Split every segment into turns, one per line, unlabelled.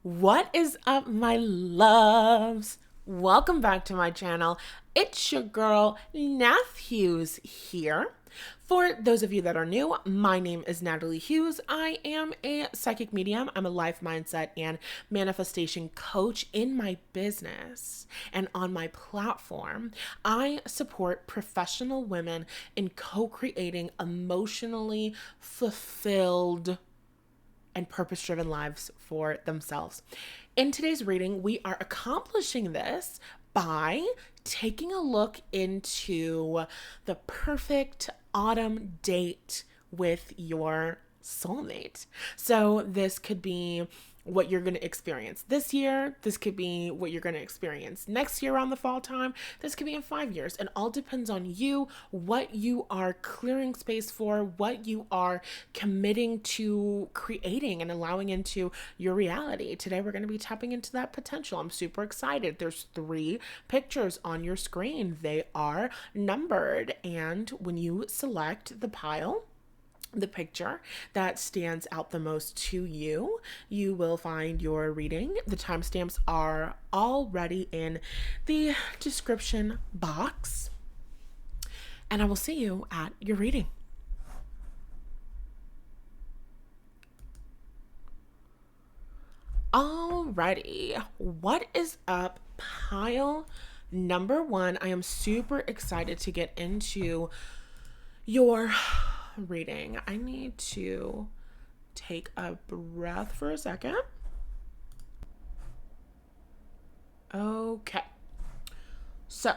What is up, my loves? Welcome back to my channel. It's your girl, Nath Hughes here. For those of you that are new, my name is Natalie Hughes. I am a psychic medium. I'm a life mindset and manifestation coach in my business. And on my platform, I support professional women in co-creating emotionally fulfilled and purpose-driven lives for themselves. In today's reading, we are accomplishing this by taking a look into the perfect autumn date with your soulmate. So this could be what you're going to experience this year. This could be what you're going to experience next year around the fall time. This could be in 5 years. It all depends on you, what you are clearing space for, what you are committing to creating and allowing into your reality. Today, we're going to be tapping into that potential. I'm super excited. There's 3 pictures on your screen. They are numbered. And when you select the picture that stands out the most to you, you will find your reading. The timestamps are already in the description box, and I will see you at your reading. Alrighty, what is up, pile number 1? I am super excited to get into your reading. I need to take a breath for a second. Okay. So,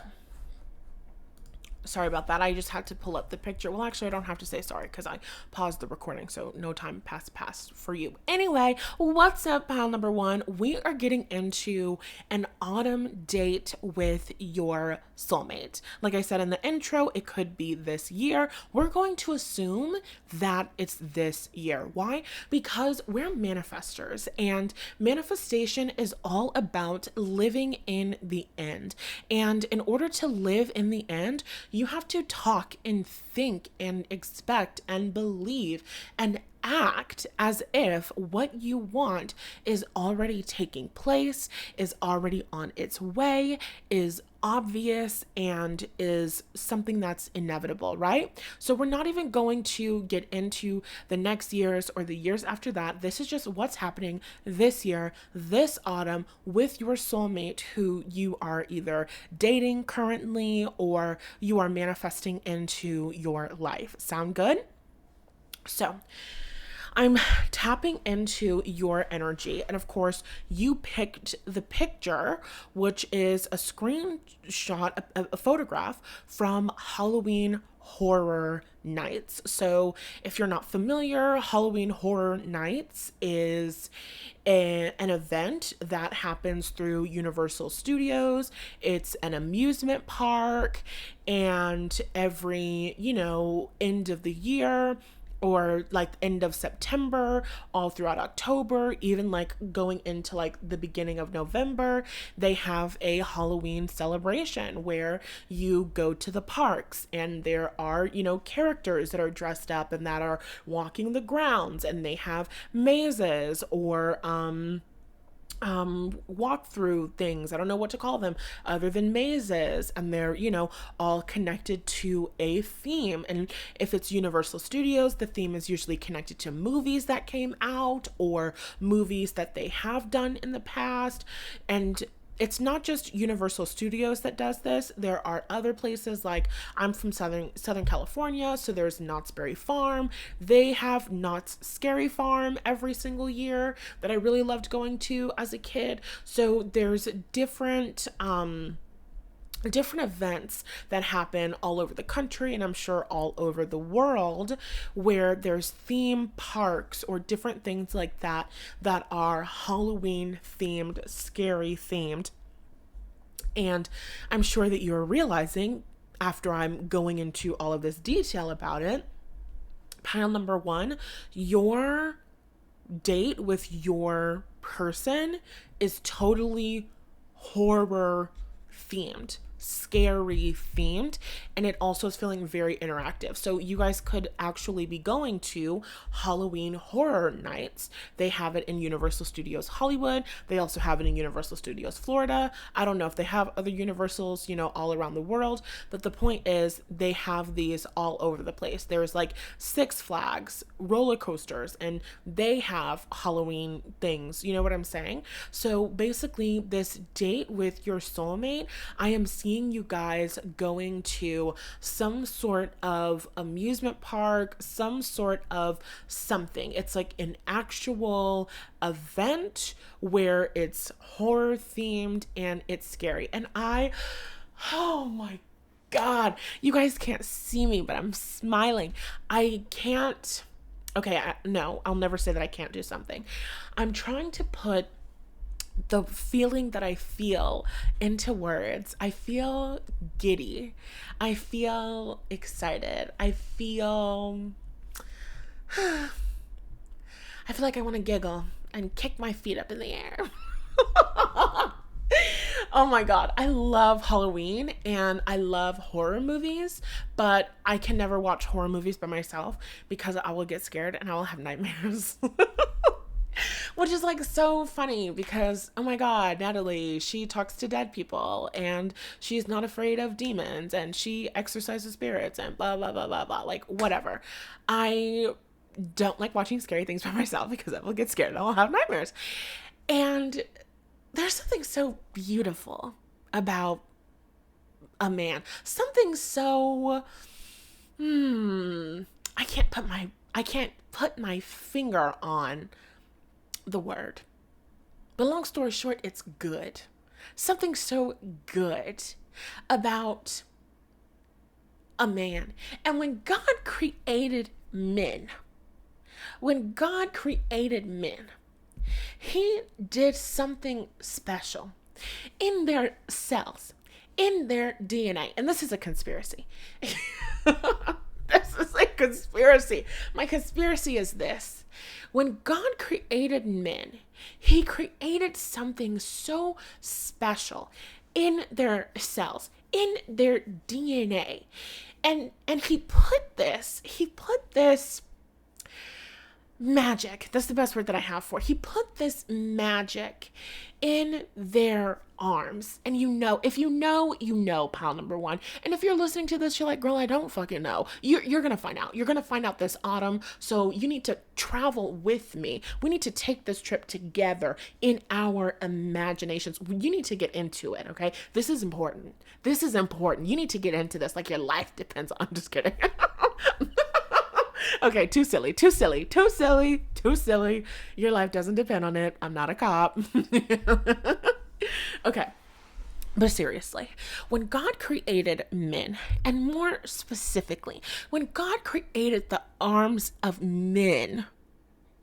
sorry about that. I just had to pull up the picture. Well, actually, I don't have to say sorry because I paused the recording, so no time passed for you. Anyway, what's up, pile number 1? We are getting into an autumn date with your soulmate. Like I said in the intro, it could be this year. We're going to assume that it's this year. Why? Because we're manifestors, and manifestation is all about living in the end. And in order to live in the end, you have to talk and think and expect and believe and act as if what you want is already taking place, is already on its way, is obvious, and is something that's inevitable, right? So we're not even going to get into the next years or the years after that. This is just what's happening this year, this autumn, with your soulmate who you are either dating currently or you are manifesting into your life. Sound good? So, I'm tapping into your energy. And of course, you picked the picture, which is a screenshot, a photograph from Halloween Horror Nights. So if you're not familiar, Halloween Horror Nights is an event that happens through Universal Studios. It's an amusement park, and every, end of the year, or like end of September, all throughout October, even like going into like the beginning of November, they have a Halloween celebration where you go to the parks and there are, characters that are dressed up and that are walking the grounds, and they have mazes or walk through things. I don't know what to call them other than mazes, and they're all connected to a theme. And if it's Universal Studios, the theme is usually connected to movies that came out or movies that they have done in the past. And it's not just Universal Studios that does this. There are other places, like I'm from Southern California, so there's Knott's Berry Farm. They have Knott's Scary Farm every single year that I really loved going to as a kid. So there's different events that happen all over the country, and I'm sure all over the world, where there's theme parks or different things like that that are Halloween themed, scary themed. And I'm sure that you're realizing, after I'm going into all of this detail about it, pile number 1, your date with your person is totally horror themed. scary themed, and it also is feeling very interactive. So you guys could actually be going to Halloween horror nights. They have it in Universal Studios Hollywood. They also have it in Universal Studios Florida. I don't know if they have other Universals, all around the world, but the point is they have these all over the place. There's like Six Flags, roller coasters, and they have Halloween things. You know what I'm saying? So basically, this date with your soulmate, I am seeing you guys going to some sort of amusement park, some sort of something. It's like an actual event where it's horror themed and it's scary. And oh my God, you guys can't see me, but I'm smiling. I can't. Okay, no, I'll never say that I can't do something. I'm trying to put the feeling that I feel into words. I feel giddy. I feel excited. I feel like I want to giggle and kick my feet up in the air. Oh my God. I love Halloween and I love horror movies, but I can never watch horror movies by myself because I will get scared and I will have nightmares. Which is like so funny because, oh my God, Natalie, she talks to dead people and she's not afraid of demons and she exorcises spirits and blah, blah, blah, blah, blah. Like, whatever. I don't like watching scary things by myself because I will get scared and I will have nightmares. And there's something so beautiful about a man. Something so, I can't put my finger on the word. But long story short, it's good. Something so good about a man. And when God created men, he did something special in their cells, in their DNA. And this is a conspiracy. This is a conspiracy. My conspiracy is this. When God created men, he created something so special in their cells, in their DNA. And he put this magic. That's the best word that I have for it. He put this magic in their arms. And if you know, pile number one. And if you're listening to this, you're like, girl, I don't fucking know. You're going to find out. You're going to find out this autumn. So you need to travel with me. We need to take this trip together in our imaginations. You need to get into it, okay? This is important. You need to get into this like your life depends on. I'm just kidding. Okay, too silly. Your life doesn't depend on it. I'm not a cop. Okay. But seriously, when God created men, and more specifically, when God created the arms of men,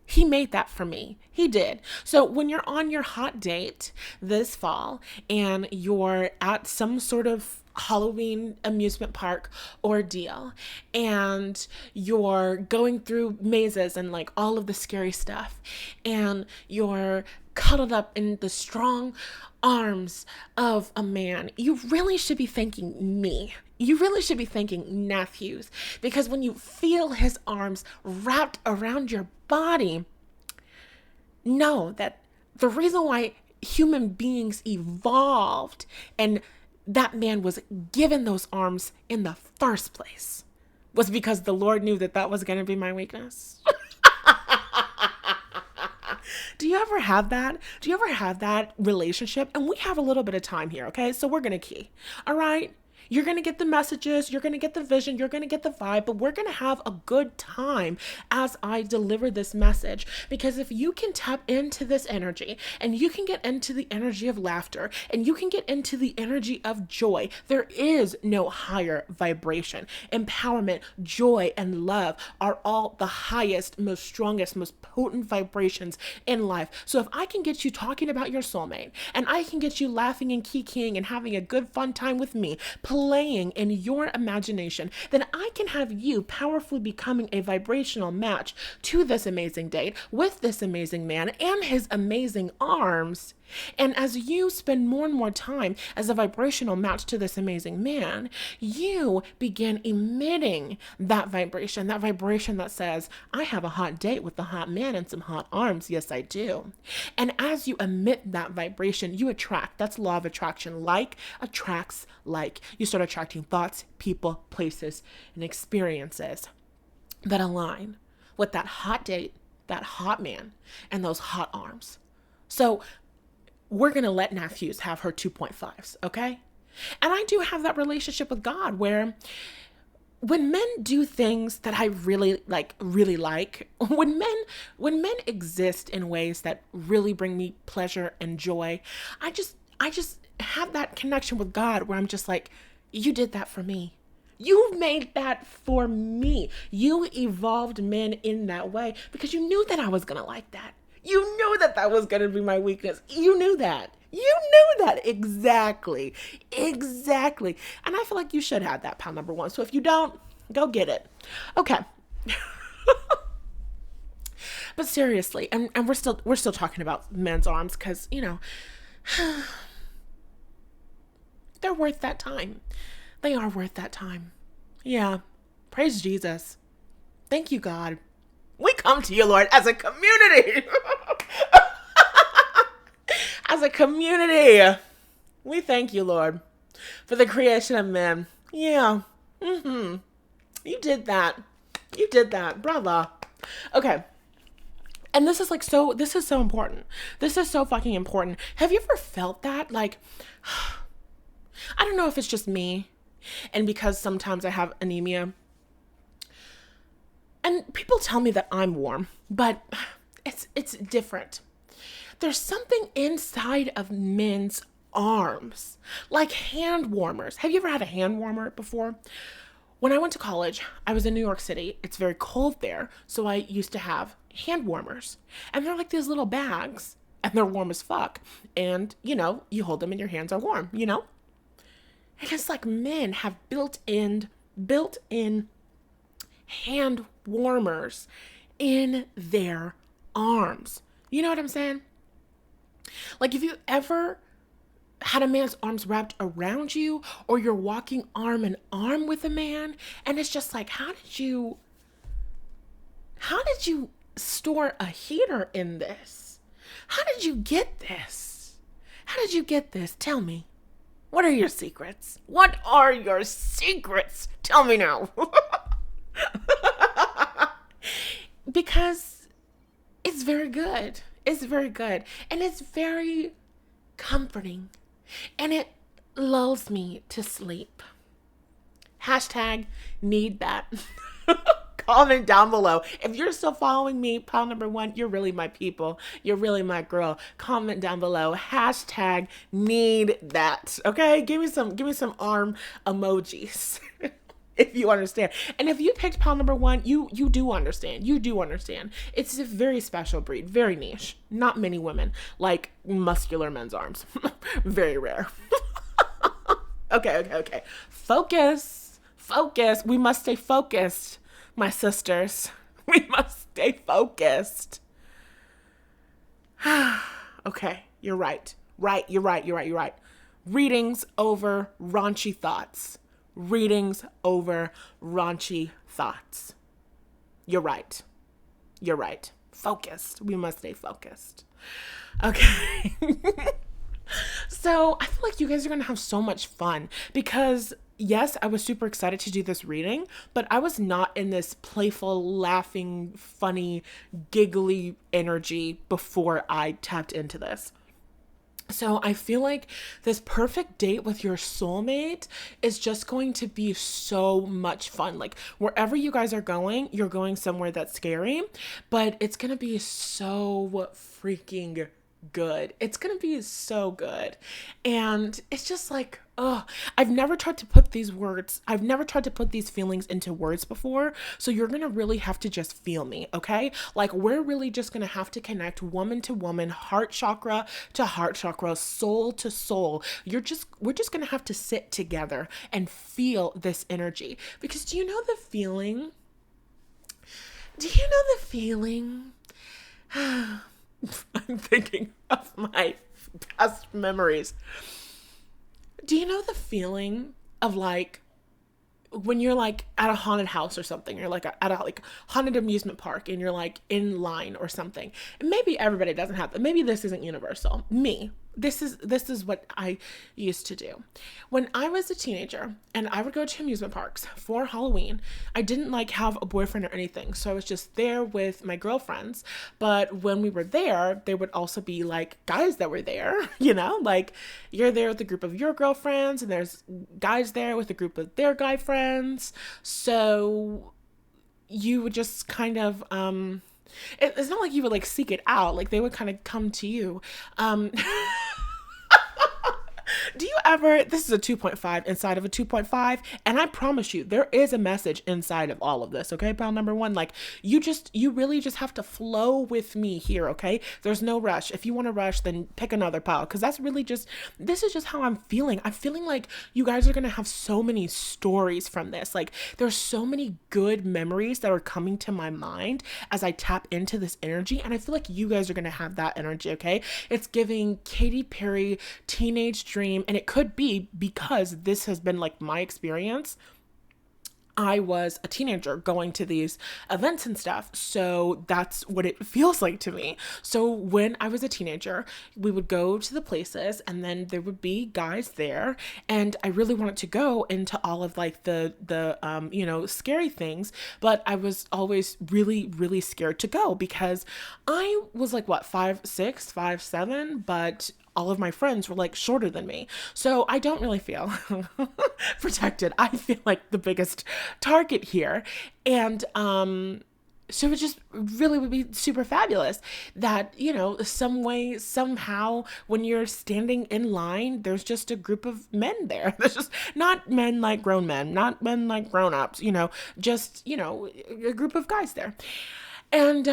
he made that for me. He did. So when you're on your hot date this fall and you're at some sort of Halloween amusement park ordeal and you're going through mazes and like all of the scary stuff and you're cuddled up in the strong arms of a man, you really should be thanking me. You really should be thanking nephews, because when you feel his arms wrapped around your body, know that the reason why human beings evolved and that man was given those arms in the first place was because the Lord knew that that was going to be my weakness. Do you ever have that? Do you ever have that relationship? And we have a little bit of time here, okay? So we're going to key. All right? You're going to get the messages, you're going to get the vision, you're going to get the vibe, but we're going to have a good time as I deliver this message. Because if you can tap into this energy and you can get into the energy of laughter and you can get into the energy of joy, there is no higher vibration. Empowerment, joy, and love are all the highest, most strongest, most potent vibrations in life. So if I can get you talking about your soulmate and I can get you laughing and kikiing and having a good fun time with me, playing in your imagination, then I can have you powerfully becoming a vibrational match to this amazing date with this amazing man and his amazing arms. And as you spend more and more time as a vibrational match to this amazing man, you begin emitting that vibration that says, I have a hot date with the hot man and some hot arms. Yes, I do. And as you emit that vibration, you attract. That's law of attraction. Like attracts like. You start attracting thoughts, people, places, and experiences that align with that hot date, that hot man, and those hot arms. So we're going to let Nafuse have her 2.5s, okay? And I do have that relationship with God where when men do things that I really like, when men exist in ways that really bring me pleasure and joy, I just have that connection with God where I'm just like, you did that for me. You made that for me. You evolved men in that way because you knew that I was going to like that. You knew that that was going to be my weakness. You knew that. You knew that. Exactly. Exactly. And I feel like you should have that, pal number one. So if you don't, go get it. Okay. But seriously, and we're still talking about men's arms because, you know, they're worth that time. They are worth that time. Yeah. Praise Jesus. Thank you, God. We come to you, Lord, as a community. As a community. We thank you, Lord, for the creation of men. Yeah. You did that. You did that. Brother. Okay. And this is so important. This is so fucking important. Have you ever felt that? Like, I don't know if it's just me. And because sometimes I have anemia. And people tell me that I'm warm, but it's different. There's something inside of men's arms, like hand warmers. Have you ever had a hand warmer before? When I went to college, I was in New York City. It's very cold there, so I used to have hand warmers. And they're like these little bags, and they're warm as fuck. And, you know, you hold them and your hands are warm, you know? And it's like men have built-in hand warmers in their arms. You know what I'm saying? Like, if you ever had a man's arms wrapped around you, or you're walking arm in arm with a man, and it's just like, how did you store a heater in this? How did you get this? How did you get this? Tell me. What are your secrets? What are your secrets? Tell me now. Because it's very good. It's very good. And it's very comforting. And it lulls me to sleep. Hashtag need that. Comment down below. If you're still following me, pile number one, you're really my people. You're really my girl. Comment down below. Hashtag need that. Okay? Give me some arm emojis. If you understand. And if you picked pile number one, you do understand. You do understand. It's a very special breed. Very niche. Not many women like muscular men's arms. Very rare. Okay. Focus. We must stay focused, my sisters. We must stay focused. Okay, you're right. You're right. Readings over raunchy thoughts. Readings over raunchy thoughts. You're right. Focused. We must stay focused. Okay. So I feel like you guys are going to have so much fun because yes, I was super excited to do this reading, but I was not in this playful, laughing, funny, giggly energy before I tapped into this. So I feel like this perfect date with your soulmate is just going to be so much fun. Like wherever you guys are going, you're going somewhere that's scary, but it's going to be so freaking good. It's going to be so good. And it's just like, I've never tried to put these feelings into words before. So you're going to really have to just feel me. Okay. Like we're really just going to have to connect woman to woman, heart chakra to heart chakra, soul to soul. We're just going to have to sit together and feel this energy because do you know the feeling? I'm thinking of my past memories. Do you know the feeling of like when you're like at a haunted house or something, you're like at a like haunted amusement park and you're like in line or something. And maybe everybody doesn't have that. Maybe this isn't universal. This is what I used to do. When I was a teenager and I would go to amusement parks for Halloween, I didn't like have a boyfriend or anything. So I was just there with my girlfriends. But when we were there would also be like guys that were there, like you're there with a group of your girlfriends and there's guys there with a group of their guy friends. So you would just kind of, it's not like you would like seek it out. Like they would kind of come to you. Do you ever, this is a 2.5 inside of a 2.5, and I promise you, there is a message inside of all of this, okay, pal number one? Like, you really just have to flow with me here, okay? There's no rush. If you want to rush, then pick another pal, because that's really just, this is just how I'm feeling. I'm feeling like you guys are going to have so many stories from this. Like, there's so many good memories that are coming to my mind as I tap into this energy, and I feel like you guys are going to have that energy, okay? It's giving Katy Perry teenage dream, and it could be because this has been like my experience. I was a teenager going to these events and stuff. So that's what it feels like to me. So when I was a teenager, we would go to the places and then there would be guys there. And I really wanted to go into all of like the scary things, but I was always really, really scared to go because I was like, 5'6", 5'7", but all of my friends were like shorter than me. So I don't really feel protected. I feel like the biggest target here. And so it just really would be super fabulous that, some way, somehow, when you're standing in line, there's just a group of men there. There's just not men like grown men, not men like grown-ups, just, a group of guys there. And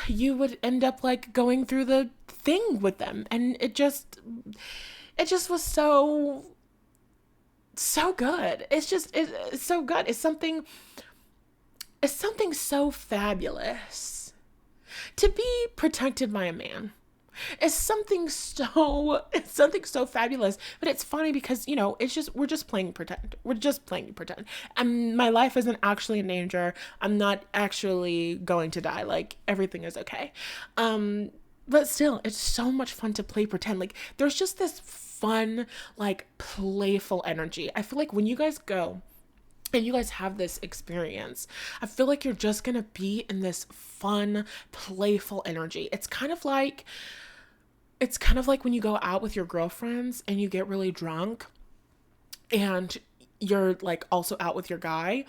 you would end up like going through the thing with them, and it just was so good. It's so good. It's something so fabulous to be protected by a man. It's something so fabulous. But it's funny because, we're just playing pretend. We're just playing pretend. And my life isn't actually in danger. I'm not actually going to die. Like, everything is okay. But still, it's so much fun to play pretend. Like, there's just this fun, like, playful energy. I feel like when you guys go and you guys have this experience, I feel like you're just gonna be in this fun, playful energy. It's kind of like when you go out with your girlfriends and you get really drunk and you're like also out with your guy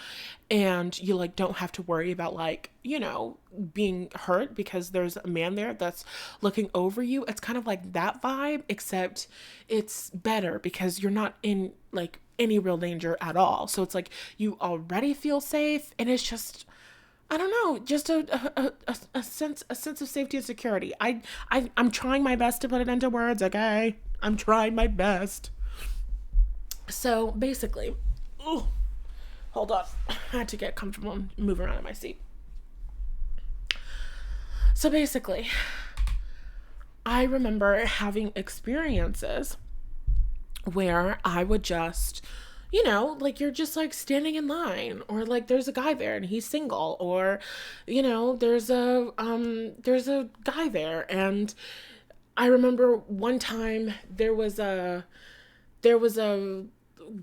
and you like don't have to worry about like, being hurt because there's a man there that's looking over you. It's kind of like that vibe, except it's better because you're not in like any real danger at all. So it's like you already feel safe, and it's just, I don't know, just a sense of safety and security. I'm trying my best to put it into words, okay? I'm trying my best. So basically, hold on. I had to get comfortable and move around in my seat. So basically, I remember having experiences where I would just, like you're just like standing in line, or like there's a guy there and he's single, or, there's a guy there. And I remember one time there was a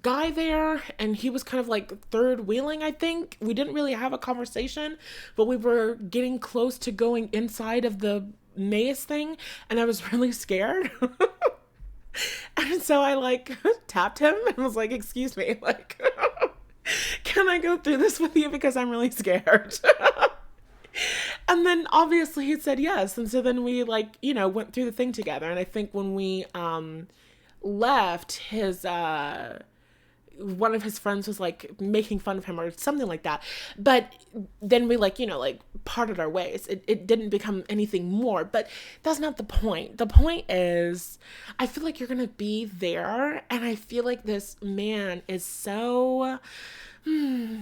guy there and he was kind of like third wheeling. I think we didn't really have a conversation, but we were getting close to going inside of the maze thing, and I was really scared. And so I like tapped him and was like, excuse me, like, can I go through this with you because I'm really scared? And then obviously he said yes. And so then we like, went through the thing together. And I think when we left, his one of his friends was like making fun of him or something like that. But then we like, parted our ways. It didn't become anything more, but that's not the point. The point is, I feel like you're going to be there. And I feel like this man is so,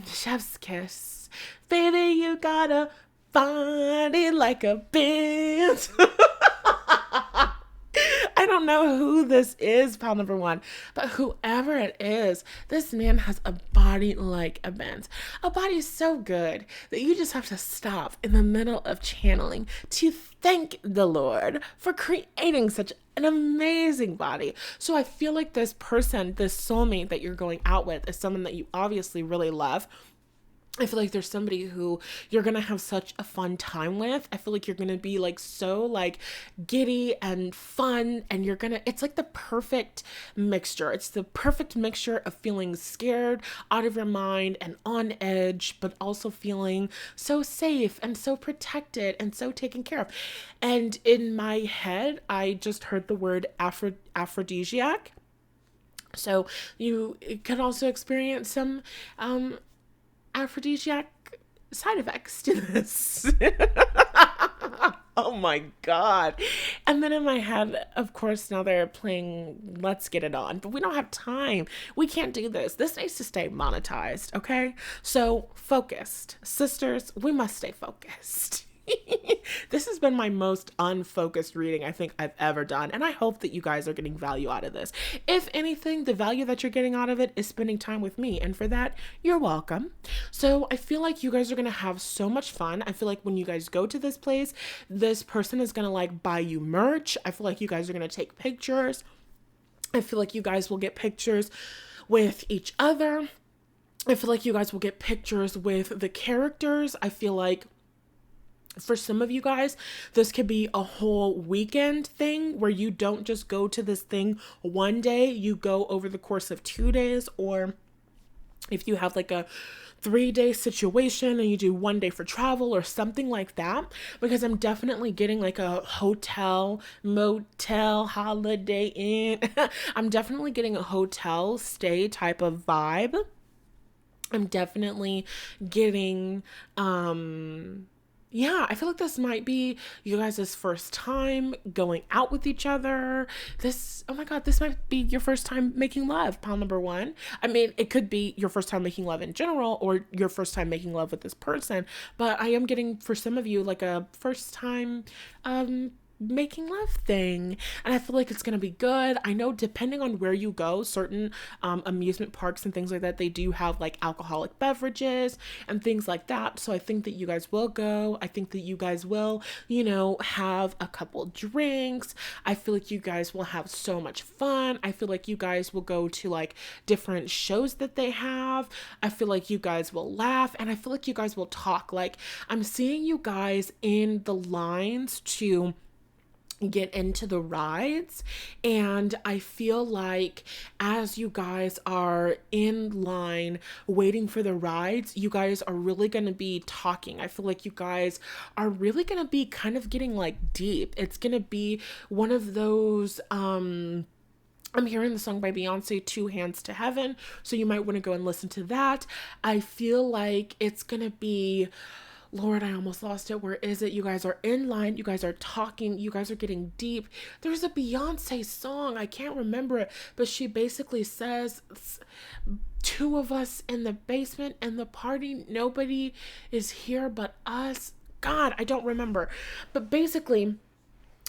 chef's kiss. Baby, you gotta find it like a bitch. I don't know who this is, pal number one, but whoever it is, this man has a body like a Benz. A body so good that you just have to stop in the middle of channeling to thank the Lord for creating such an amazing body. So I feel like this person, this soulmate that you're going out with, is someone that you obviously really love. I feel like there's somebody who you're going to have such a fun time with. I feel like you're going to be like so like giddy and fun, and it's like the perfect mixture. It's the perfect mixture of feeling scared out of your mind and on edge, but also feeling so safe and so protected and so taken care of. And in my head, I just heard the word aphrodisiac. So you can also experience some, aphrodisiac side effects to this. Oh my God. And then in my head, of course, now they're playing Let's Get It On, but we don't have time. We can't do this. This needs to stay monetized, okay? So focused. Sisters, we must stay focused. This has been my most unfocused reading I think I've ever done, and I hope that you guys are getting value out of this. If anything, the value that you're getting out of it is spending time with me, and for that, you're welcome. So I feel like you guys are gonna have so much fun. I feel like when you guys go to this place, this person is gonna like buy you merch. I feel like you guys are gonna take pictures. I feel like you guys will get pictures with each other. I feel like you guys will get pictures with the characters. I feel like for some of you guys, this could be a whole weekend thing where you don't just go to this thing one day, you go over the course of 2 days, or if you have like a 3-day situation and you do 1 day for travel or something like that, because I'm definitely getting like a hotel, motel, holiday inn. I'm definitely getting a hotel stay type of vibe. I'm definitely getting, yeah, I feel like this might be you guys' first time going out with each other. Oh my God, this might be your first time making love, pal number one. I mean, it could be your first time making love in general or your first time making love with this person, but I am getting for some of you like a first time, making love thing, and I feel like it's gonna be good. I know depending on where you go, certain amusement parks and things like that, they do have like alcoholic beverages and things like that, so I think that you guys will go. I think that you guys will, have a couple drinks. I feel like you guys will have so much fun. I feel like you guys will go to like different shows that they have. I feel like you guys will laugh, and I feel like you guys will talk. Like, I'm seeing you guys in the lines to get into the rides, and I feel like as you guys are in line waiting for the rides, you guys are really going to be talking. I feel like you guys are really going to be kind of getting like deep. It's going to be one of those I'm hearing the song by Beyonce, Two Hands to Heaven, so you might want to go and listen to that. I feel like it's going to be, Lord, I almost lost it. Where is it? You guys are in line. You guys are talking. You guys are getting deep. There's a Beyonce song. I can't remember it, but she basically says, two of us in the basement and the party. Nobody is here but us. God, I don't remember. But basically,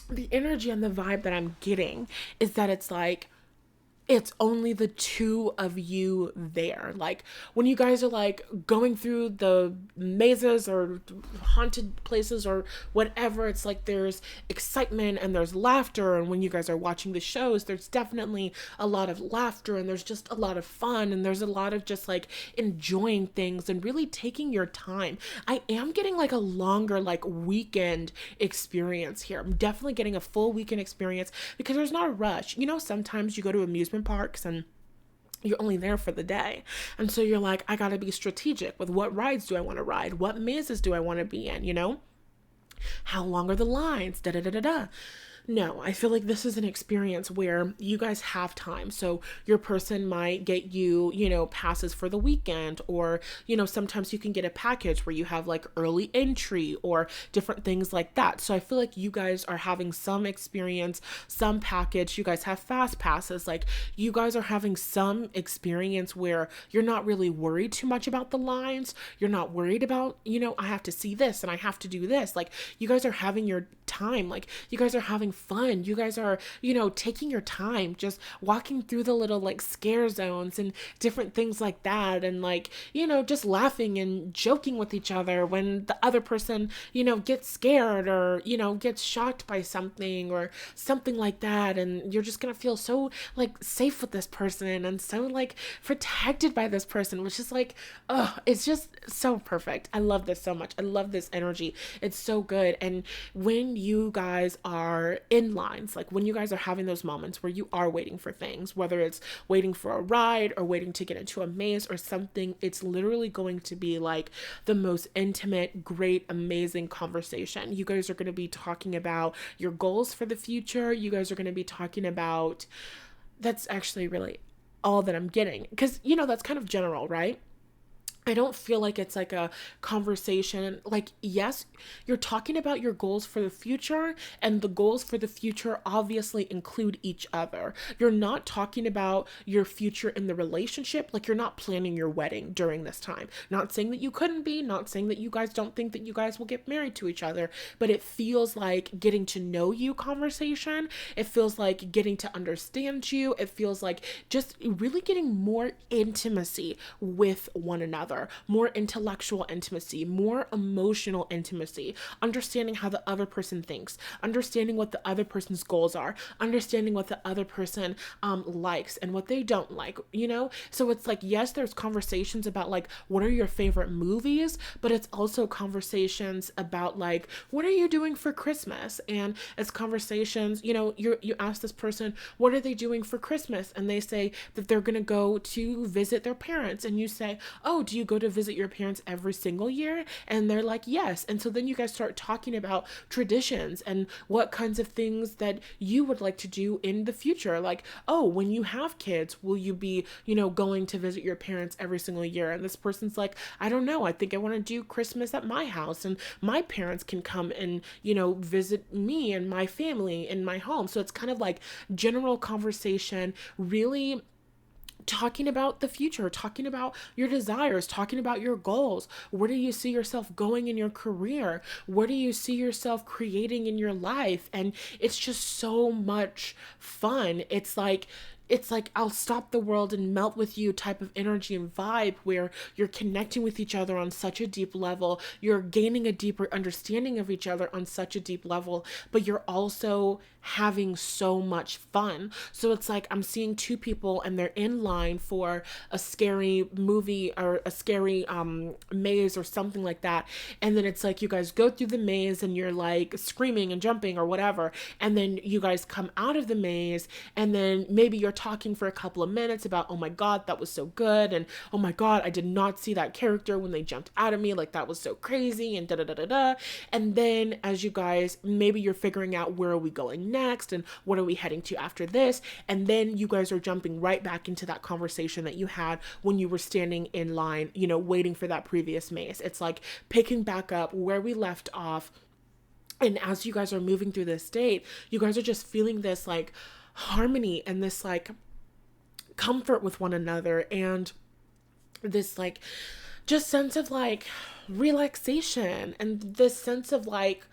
the energy and the vibe that I'm getting is that it's like, it's only the two of you there. Like when you guys are like going through the mazes or haunted places or whatever, it's like there's excitement and there's laughter. And when you guys are watching the shows, there's definitely a lot of laughter and there's just a lot of fun and there's a lot of just like enjoying things and really taking your time. I am getting like a longer like weekend experience here. I'm definitely getting a full weekend experience because there's not a rush. Sometimes you go to amusement parks and you're only there for the day. And so you're like, I gotta be strategic with what rides do I want to ride? What mazes do I want to be in? How long are the lines? Da da da da da. No, I feel like this is an experience where you guys have time. So your person might get you, passes for the weekend, or, sometimes you can get a package where you have like early entry or different things like that. So I feel like you guys are having some experience, some package. You guys have fast passes. Like you guys are having some experience where you're not really worried too much about the lines. You're not worried about, I have to see this and I have to do this. Like you guys are having your time. Like, you guys are having fun. You guys are, you know, taking your time, just walking through the little like scare zones and different things like that. And like, you know, just laughing and joking with each other when the other person, you know, gets scared or, you know, gets shocked by something or something like that. And you're just going to feel so like safe with this person and so like protected by this person, which is like, oh, it's just so perfect. I love this so much. I love this energy. It's so good. And when you guys are in lines, like when you guys are having those moments where you are waiting for things, whether it's waiting for a ride or waiting to get into a maze or something, it's literally going to be like the most intimate, great, amazing conversation. You guys are going to be talking about your goals for the future. You guys are going to be talking about, that's actually really all that I'm getting, because, you know, that's kind of general, right? I don't feel like it's like a conversation. Like, yes, you're talking about your goals for the future, and the goals for the future obviously include each other. You're not talking about your future in the relationship. Like, you're not planning your wedding during this time. Not saying that you couldn't be, not saying that you guys don't think that you guys will get married to each other, but it feels like getting to know you conversation. It feels like getting to understand you. It feels like just really getting more intimacy with one another. More intellectual intimacy, more emotional intimacy, understanding how the other person thinks, understanding what the other person's goals are, understanding what the other person likes and what they don't like, you know? So it's like, yes, there's conversations about like, what are your favorite movies, but it's also conversations about like, what are you doing for Christmas? And it's conversations, you know, you ask this person, what are they doing for Christmas? And they say that they're going to go to visit their parents. And you say, oh, do you go to visit your parents every single year? And they're like, yes. And so then you guys start talking about traditions and what kinds of things that you would like to do in the future. Like, oh, when you have kids, will you be, you know, going to visit your parents every single year? And this person's like, I don't know. I think I want to do Christmas at my house and my parents can come and, you know, visit me and my family in my home. So it's kind of like general conversation, really talking about the future, talking about your desires, talking about your goals. Where do you see yourself going in your career? Where do you see yourself creating in your life? And it's just so much fun. It's like I'll stop the world and melt with you type of energy and vibe, where you're connecting with each other on such a deep level. You're gaining a deeper understanding of each other on such a deep level, but you're also having so much fun. So it's like I'm seeing two people and they're in line for a scary movie or a scary maze or something like that. And then it's like you guys go through the maze and you're like screaming and jumping or whatever. And then you guys come out of the maze and then maybe you're talking for a couple of minutes about, oh my God, that was so good. And oh my God, I did not see that character when they jumped out of me. Like, that was so crazy and da da da da da. And then as you guys, maybe you're figuring out, where are we going next and what are we heading to after this? And then you guys are jumping right back into that conversation that you had when you were standing in line, you know, waiting for that previous maze. It's like picking back up where we left off. And as you guys are moving through this date, you guys are just feeling this like harmony and this like comfort with one another and this like just sense of like relaxation and this sense of like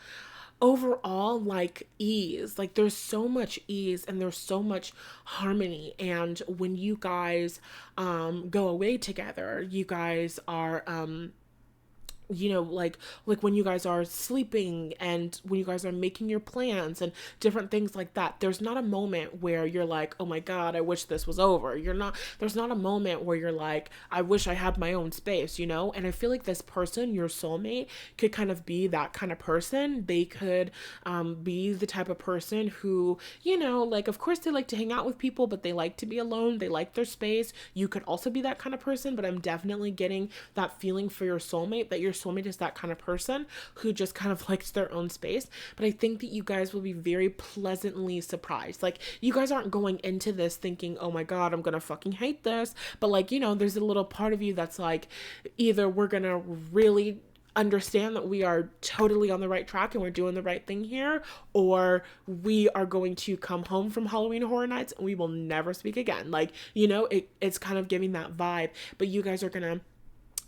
overall like ease. Like, there's so much ease and there's so much harmony. And when you guys go away together, you guys are you know, like when you guys are sleeping and when you guys are making your plans and different things like that, there's not a moment where you're like, oh my God, I wish this was over. There's not a moment where you're like, I wish I had my own space, you know? And I feel like this person, your soulmate, could kind of be that kind of person. They could be the type of person who, you know, like, of course they like to hang out with people, but they like to be alone. They like their space. You could also be that kind of person, but I'm definitely getting that feeling for your soulmate, that your soulmate is that kind of person who just kind of likes their own space. But I think that you guys will be very pleasantly surprised. Like, you guys aren't going into this thinking, oh my God, I'm gonna fucking hate this. But like, you know, there's a little part of you that's like, either we're gonna really understand that we are totally on the right track and we're doing the right thing here, or we are going to come home from Halloween Horror Nights and we will never speak again. Like, you know, it's kind of giving that vibe. But you guys are gonna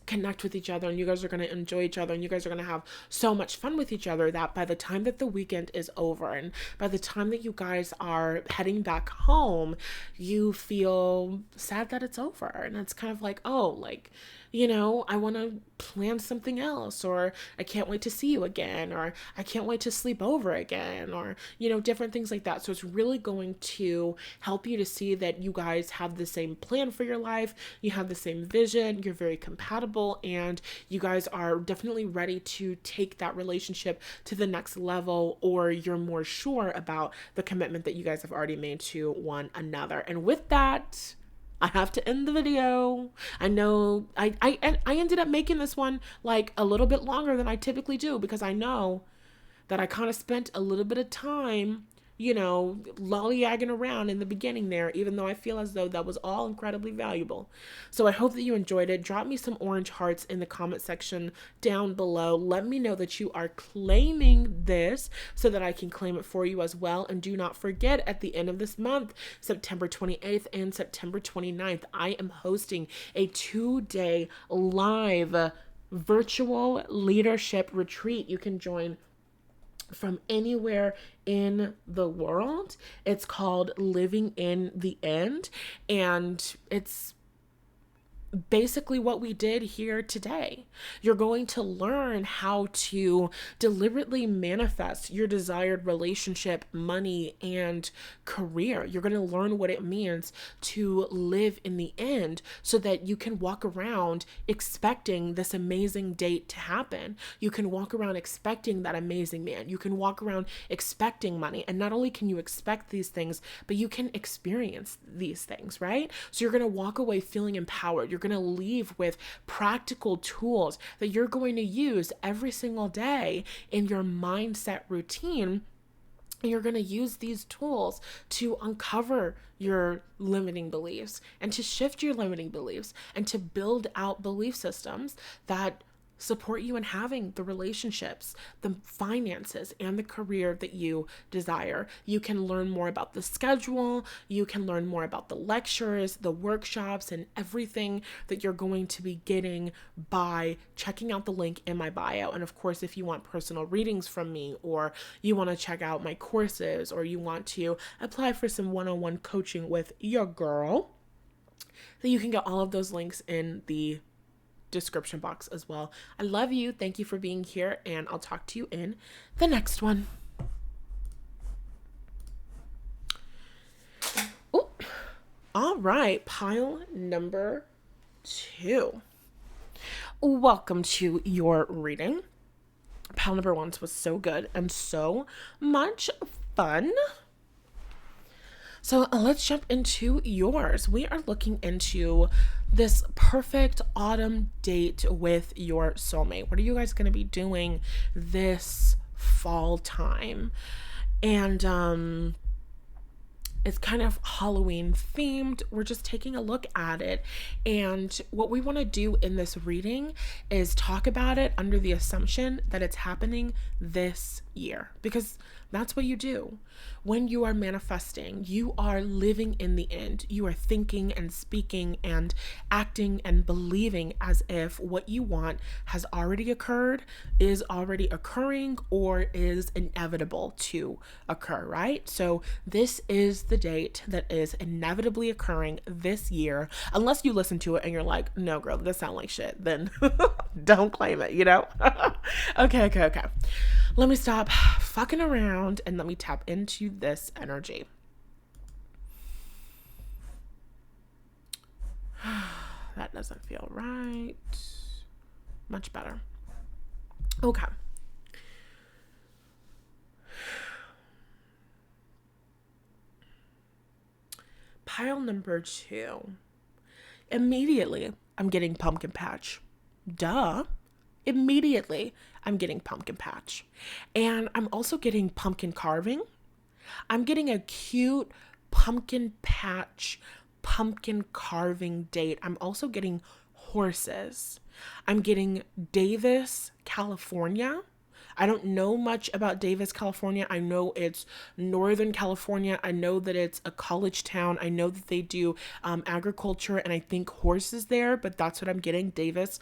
connect with each other, and you guys are going to enjoy each other, and you guys are going to have so much fun with each other that by the time that the weekend is over and by the time that you guys are heading back home, you feel sad that it's over. And it's kind of like, oh, like, I want to plan something else, or I can't wait to see you again, or I can't wait to sleep over again, or, different things like that. So it's really going to help you to see that you guys have the same plan for your life, you have the same vision, you're very compatible, and you guys are definitely ready to take that relationship to the next level, or you're more sure about the commitment that you guys have already made to one another. And with that, I have to end the video. I know I ended up making this one like a little bit longer than I typically do, because I know that I kind of spent a little bit of time, lollygagging around in the beginning there, even though I feel as though that was all incredibly valuable. So I hope that you enjoyed it. Drop me some orange hearts in the comment section down below. Let me know that you are claiming this so that I can claim it for you as well. And do not forget, at the end of this month, September 28th and September 29th, I am hosting a 2-day live virtual leadership retreat. You can join from anywhere in the world. It's called Living in the End, and it's basically what we did here today. You're going to learn how to deliberately manifest your desired relationship, money, and career. You're going to learn what it means to live in the end so that you can walk around expecting this amazing date to happen. You can walk around expecting that amazing man. You can walk around expecting money. And not only can you expect these things, but you can experience these things, right? So you're going to walk away feeling empowered. You're going to leave with practical tools that you're going to use every single day in your mindset routine. And you're going to use these tools to uncover your limiting beliefs and to shift your limiting beliefs and to build out belief systems that support you in having the relationships, the finances, and the career that you desire. You can learn more about the schedule. You can learn more about the lectures, the workshops, and everything that you're going to be getting by checking out the link in my bio. And of course, if you want personal readings from me, or you want to check out my courses, or you want to apply for some one-on-one coaching with your girl, then you can get all of those links in the description box as well. I love you. Thank you for being here, and I'll talk to you in the next one. Ooh. All right, pile number 2. Welcome to your reading. Pile number 1 was so good and so much fun. So let's jump into yours. We are looking into this perfect autumn date with your soulmate. What are you guys going to be doing this fall time? And it's kind of Halloween themed. We're just taking a look at it. And what we want to do in this reading is talk about it under the assumption that it's happening this year, because that's what you do. When you are manifesting, you are living in the end. You are thinking and speaking and acting and believing as if what you want has already occurred, is already occurring, or is inevitable to occur, right? So this is the date that is inevitably occurring this year. Unless you listen to it and you're like, no, girl, this sounds like shit, then don't claim it, Okay. Let me stop fucking around and let me tap into this energy. That doesn't feel right. Much better. Okay. Pile number 2. Immediately, I'm getting pumpkin patch. Duh. Immediately, I'm getting pumpkin patch. And I'm also getting pumpkin carving. I'm getting a cute pumpkin patch, pumpkin carving date. I'm also getting horses. I'm getting Davis, California. I don't know much about Davis, California. I know it's Northern California. I know that it's a college town. I know that they do agriculture and I think horses there, but that's what I'm getting, Davis,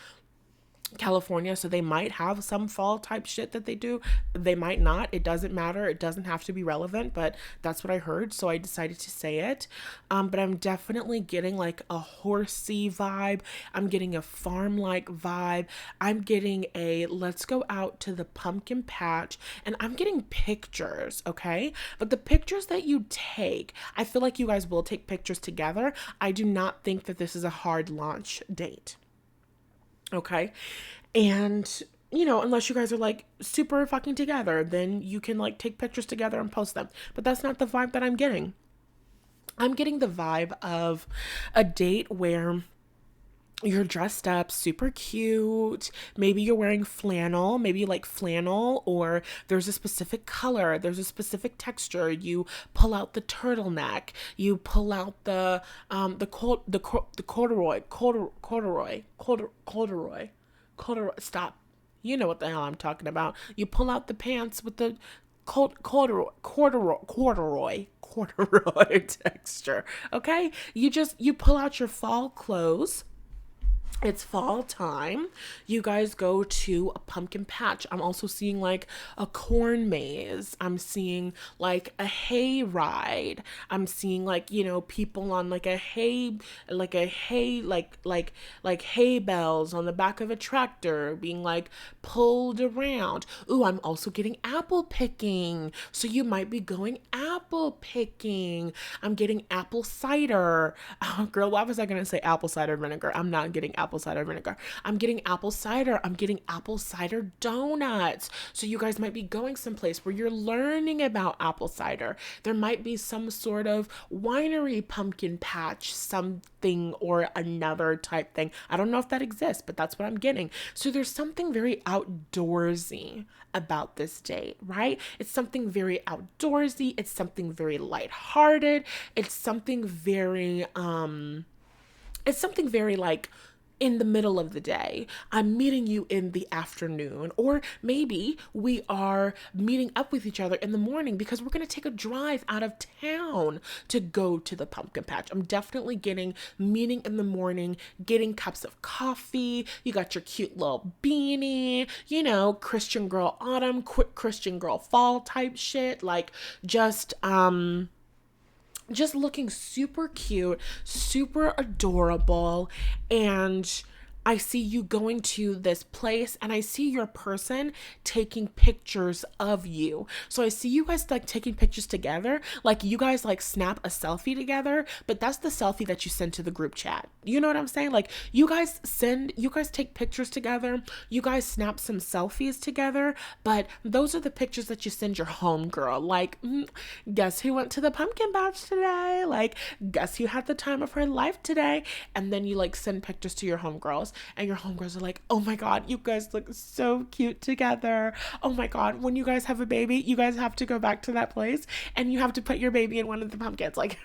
California, so they might have some fall type shit that they do. They might not. It doesn't matter. It doesn't have to be relevant, but that's what I heard, so I decided to say it. But I'm definitely getting like a horsey vibe. I'm getting a farm-like vibe. I'm getting a let's go out to the pumpkin patch, and I'm getting pictures, okay? But the pictures that you take, I feel like you guys will take pictures together. I do not think that this is a hard launch date. Okay. And, unless you guys are like super fucking together, then you can like take pictures together and post them. But that's not the vibe that I'm getting. I'm getting the vibe of a date where you're dressed up super cute. Maybe you're wearing flannel, maybe you like flannel, or there's a specific color, there's a specific texture. You pull out the turtleneck, you pull out the corduroy. Stop. You know what the hell I'm talking about. You pull out the pants with the corduroy texture. Okay? You pull out your fall clothes. It's fall time. You guys go to a pumpkin patch. I'm also seeing like a corn maze. I'm seeing like a hay ride. I'm seeing like, people on like a hay, like hay bells on the back of a tractor being like pulled around. Ooh, I'm also getting apple picking. So you might be going apple picking. I'm getting apple cider. Oh, girl, why was I going to say apple cider vinegar? I'm not getting apple cider vinegar. I'm getting apple cider. I'm getting apple cider donuts. So you guys might be going someplace where you're learning about apple cider. There might be some sort of winery pumpkin patch, something or another type thing. I don't know if that exists, but that's what I'm getting. So there's something very outdoorsy about this date, right? It's something very outdoorsy. It's something very lighthearted. It's something very like in the middle of the day. I'm meeting you in the afternoon, or maybe we are meeting up with each other in the morning because we're going to take a drive out of town to go to the pumpkin patch. I'm definitely getting meeting in the morning, getting cups of coffee. You got your cute little beanie, Christian girl autumn, quick Christian girl fall type shit. Like just looking super cute, super adorable. And I see you going to this place and I see your person taking pictures of you. So I see you guys like taking pictures together. Like you guys like snap a selfie together, but that's the selfie that you send to the group chat. You know what I'm saying? Like you guys take pictures together. You guys snap some selfies together, but those are the pictures that you send your homegirl. Like, guess who went to the pumpkin patch today? Like, guess who had the time of her life today? And then you like send pictures to your homegirls. And your homegirls are like, oh my God, you guys look so cute together. Oh my God, when you guys have a baby, you guys have to go back to that place and you have to put your baby in one of the pumpkins. Like,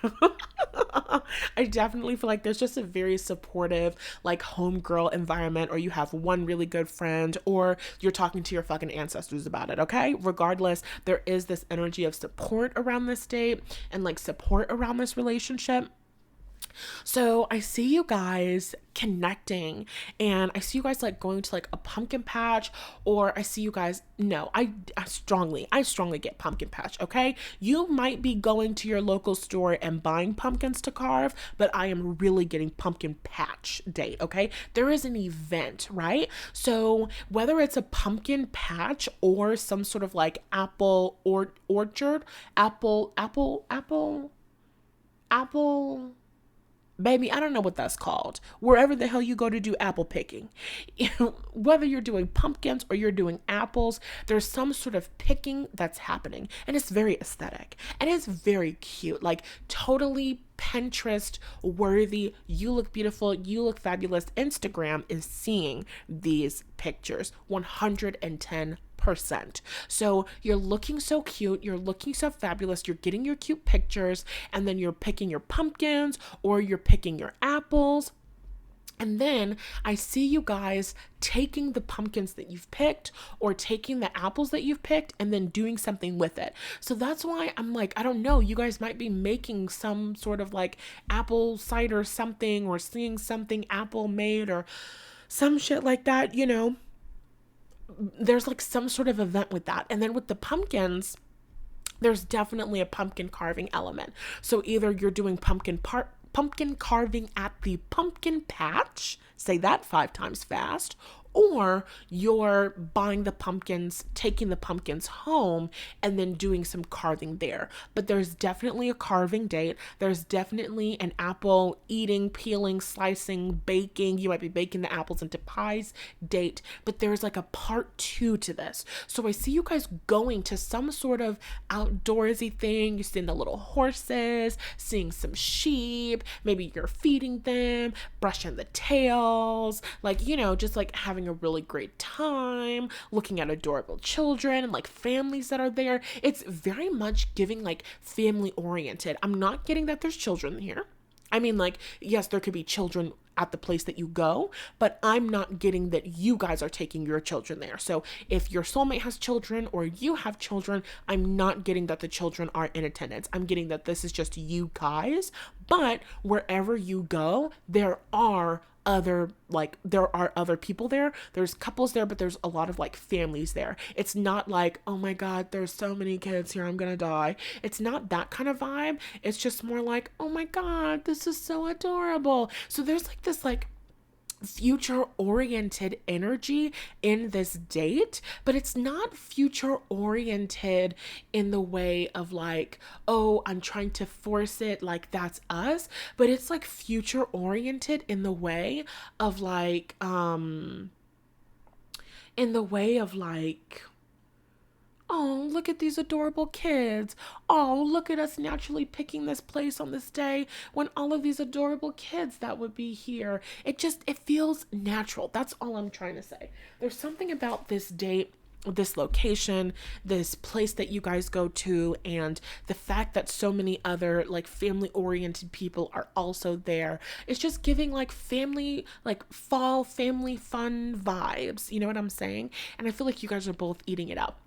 I definitely feel like there's just a very supportive, like, homegirl environment, or you have one really good friend, or you're talking to your fucking ancestors about it, okay? Regardless, there is this energy of support around this date and like support around this relationship. So I see you guys connecting, and I see you guys like going to like a pumpkin patch, or I see you guys, no, I strongly get pumpkin patch, okay? You might be going to your local store and buying pumpkins to carve, but I am really getting pumpkin patch date, okay? There is an event, right? So whether it's a pumpkin patch or some sort of like apple or orchard, apple baby, I don't know what that's called. Wherever the hell you go to do apple picking. Whether you're doing pumpkins or you're doing apples, there's some sort of picking that's happening. And it's very aesthetic. And it's very cute. Like totally Pinterest worthy. You look beautiful. You look fabulous. Instagram is seeing these pictures 110%. So you're looking so cute, you're looking so fabulous, you're getting your cute pictures, and then you're picking your pumpkins or you're picking your apples. And then I see you guys taking the pumpkins that you've picked or taking the apples that you've picked and then doing something with it. So that's why I'm like, I don't know, you guys might be making some sort of like apple cider something, or seeing something apple made, or some shit like that, you know. There's like some sort of event with that. And then with the pumpkins, there's definitely a pumpkin carving element. So either you're doing pumpkin carving at the pumpkin patch, say that 5 times fast, or you're buying the pumpkins, taking the pumpkins home, and then doing some carving there. But there's definitely a carving date. There's definitely an apple eating, peeling, slicing, baking. You might be baking the apples into pies date, but there's like a part 2 to this. So I see you guys going to some sort of outdoorsy thing. You're seeing the little horses, seeing some sheep. Maybe you're feeding them, brushing the tails, like, you know, just like having a really great time, looking at adorable children and like families that are there. It's very much giving like family oriented. I'm not getting that there's children here. I mean, like, yes, there could be children at the place that you go, but I'm not getting that you guys are taking your children there. So if your soulmate has children or you have children, I'm not getting that the children are in attendance. I'm getting that this is just you guys, but wherever you go, there are other people there. There's couples there, but there's a lot of like families there. It's not like, oh my God, there's so many kids here, I'm gonna die. It's not that kind of vibe. It's just more like, oh my God, this is so adorable. So there's like this like future oriented energy in this date, but it's not future oriented in the way of like, oh, I'm trying to force it, like that's us, but it's like future oriented in the way of like in the way of like, oh, look at these adorable kids. Oh, look at us naturally picking this place on this day when all of these adorable kids that would be here. It feels natural. That's all I'm trying to say. There's something about this date, this location, this place that you guys go to, and the fact that so many other like family oriented people are also there. It's just giving like family, like fall family fun vibes. You know what I'm saying? And I feel like you guys are both eating it up.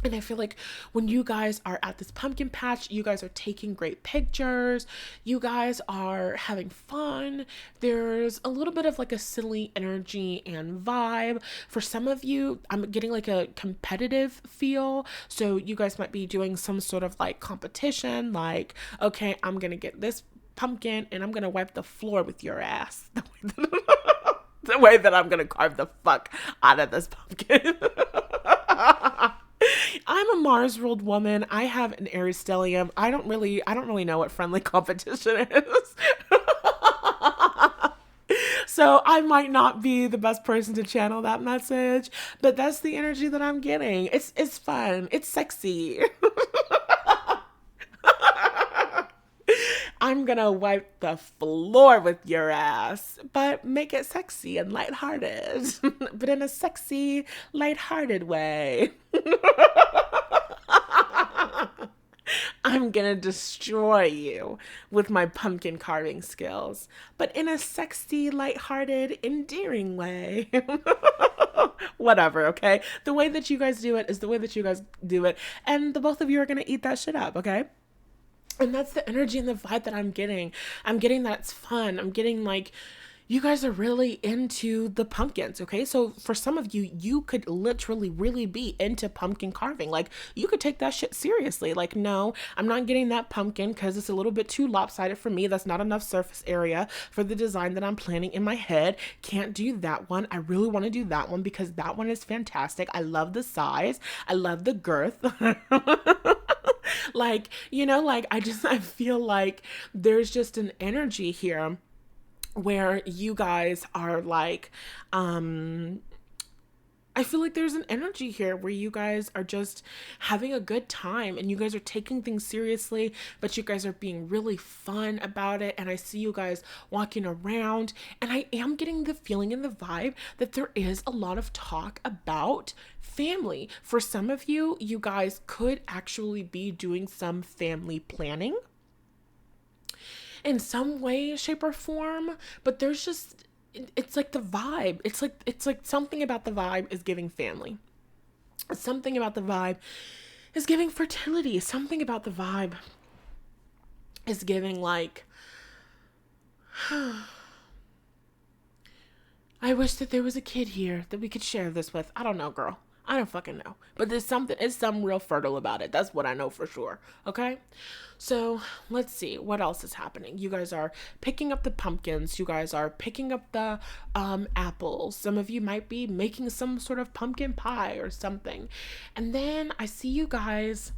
And I feel like when you guys are at this pumpkin patch, you guys are taking great pictures. You guys are having fun. There's a little bit of like a silly energy and vibe. For some of you, I'm getting like a competitive feel. So you guys might be doing some sort of like competition, like, okay, I'm going to get this pumpkin and I'm going to wipe the floor with your ass. The way that I'm going to carve the fuck out of this pumpkin. I'm a Mars ruled woman. I have an Aries stellium. I don't really know what friendly competition is. So I might not be the best person to channel that message, but that's the energy that I'm getting. It's fun. It's sexy. I'm gonna wipe the floor with your ass, but make it sexy and lighthearted, but in a sexy, lighthearted way. I'm gonna destroy you with my pumpkin carving skills, but in a sexy, lighthearted, endearing way. Whatever, okay? The way that you guys do it is the way that you guys do it, and the both of you are gonna eat that shit up, okay? And that's the energy and the vibe that I'm getting. I'm getting that it's fun. I'm getting like, you guys are really into the pumpkins, okay? So for some of you, you could literally really be into pumpkin carving. Like, you could take that shit seriously. Like, no, I'm not getting that pumpkin because it's a little bit too lopsided for me. That's not enough surface area for the design that I'm planning in my head. Can't do that one. I really want to do that one because that one is fantastic. I love the size. I love the girth. Like, you know, like I feel like there's just an energy here where you guys are like, I feel like there's an energy here where you guys are just having a good time and you guys are taking things seriously, but you guys are being really fun about it. And I see you guys walking around and I am getting the feeling and the vibe that there is a lot of talk about family. For some of you, you guys could actually be doing some family planning in some way, shape, or form, but there's just, it's like the vibe. It's like something about the vibe is giving family. Something about the vibe is giving fertility. Something about the vibe is giving like, I I wish that there was a kid here that we could share this with. I don't know, girl. I don't fucking know. But it's some real fertile about it. That's what I know for sure. Okay? So let's see what else is happening. You guys are picking up the pumpkins. You guys are picking up the apples. Some of you might be making some sort of pumpkin pie or something. And then I see you guys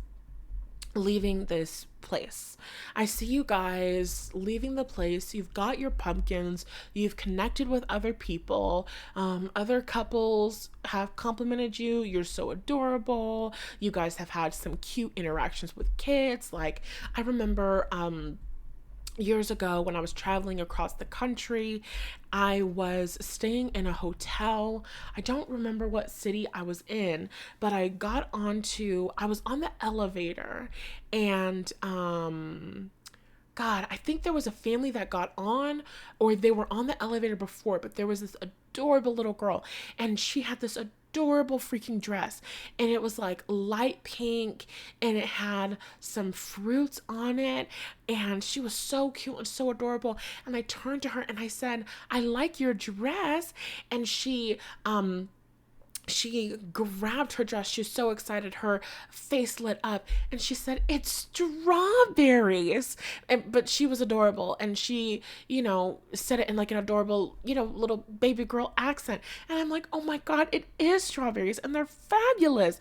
leaving this place. I see you guys leaving the place. You've got your pumpkins. You've connected with other people. Other couples have complimented you. You're so adorable. You guys have had some cute interactions with kids. Like, I remember years ago when I was traveling across the country, I was staying in a hotel. I don't remember what city I was in, but I was on the elevator, and God, I think there was a family that got on, or they were on the elevator before, but there was this adorable little girl, and she had this adorable freaking dress, and it was like light pink, and it had some fruits on it, and she was so cute and so adorable. And I turned to her and I said, "I like your dress." And she grabbed her dress. She was so excited. Her face lit up, and she said, "It's strawberries." But she was adorable, and she, said it in like an adorable, little baby girl accent. And I'm like, oh my God, it is strawberries, and they're fabulous,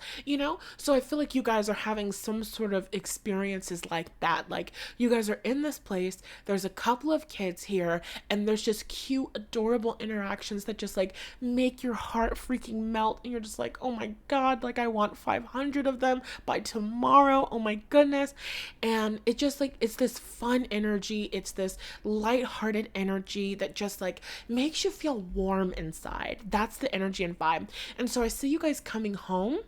So I feel like you guys are having some sort of experiences like that. Like, you guys are in this place, there's a couple of kids here, and there's just cute, adorable interactions that just like make your heart freaking melt. And you're just like, oh my God, like I want 500 of them by tomorrow. Oh my goodness. And it just like, it's this fun energy. It's this lighthearted energy that just like makes you feel warm inside. That's the energy and vibe. And so I see you guys coming home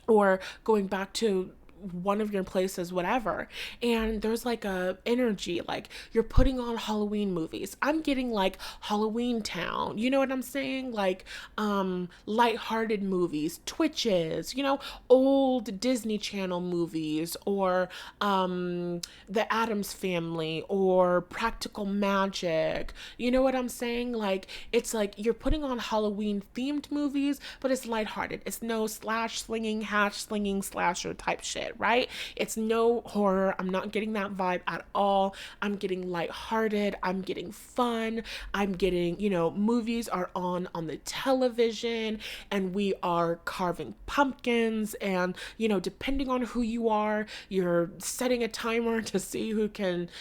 or going back to one of your places, whatever, and there's like a energy, like you're putting on Halloween movies. I'm getting like Halloween Town, you know what I'm saying? Like lighthearted movies, Twitches, old Disney Channel movies, or the Addams Family, or Practical Magic. You know what I'm saying? Like, it's like you're putting on Halloween themed movies, but it's lighthearted. It's no slash slinging, hash slinging, slasher type shit, right? It's no horror. I'm not getting that vibe at all. I'm getting lighthearted. I'm getting fun. I'm getting, movies are on the television, and we are carving pumpkins, and, depending on who you are, you're setting a timer to see who can,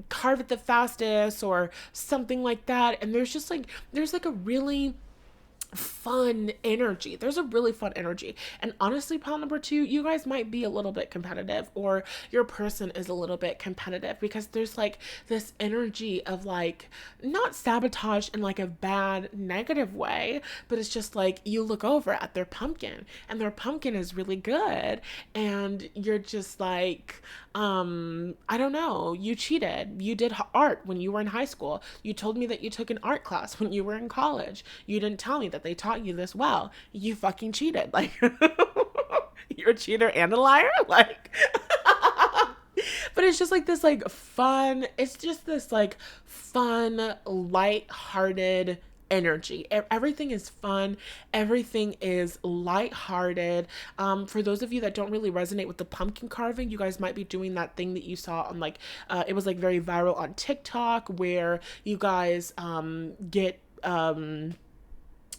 carve it the fastest or something like that. And there's like a really fun energy. There's a really fun energy. And honestly, pile number two, you guys might be a little bit competitive, or your person is a little bit competitive, because there's like this energy of like, not sabotage in like a bad negative way, but it's just like you look over at their pumpkin and their pumpkin is really good, and you're just like, I don't know, you cheated. You did art when you were in high school. You told me that you took an art class when you were in college. You didn't tell me that they taught you this well. You fucking cheated. Like, you're a cheater and a liar. Like, but it's just like this like fun, it's just this like fun, light-hearted energy. Everything is fun. Everything is lighthearted. For those of you that don't really resonate with the pumpkin carving, you guys might be doing that thing that you saw on like, it was like very viral on TikTok, where you guys get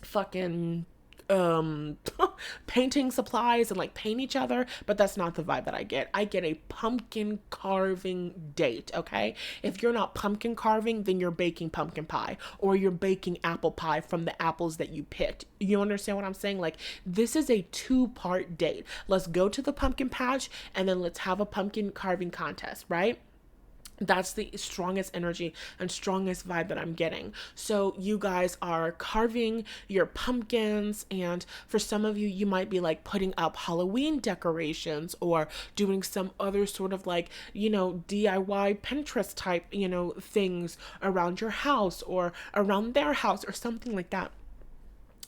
fucking painting supplies and like paint each other, but that's not the vibe that I get. I get a pumpkin carving date, okay? If you're not pumpkin carving, then you're baking pumpkin pie, or you're baking apple pie from the apples that you picked. You understand what I'm saying? Like, this is a 2-part date. Let's go to the pumpkin patch, and then let's have a pumpkin carving contest, right? That's the strongest energy and strongest vibe that I'm getting. So you guys are carving your pumpkins, and for some of you, you might be like putting up Halloween decorations, or doing some other sort of like, DIY Pinterest type, things around your house or around their house or something like that.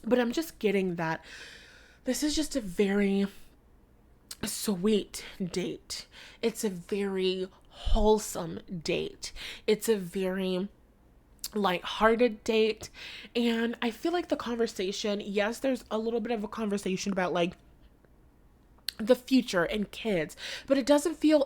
But I'm just getting that this is just a very sweet date. It's a very wholesome date. It's a very lighthearted date. And I feel like the conversation, yes, there's a little bit of a conversation about like the future and kids, but it doesn't feel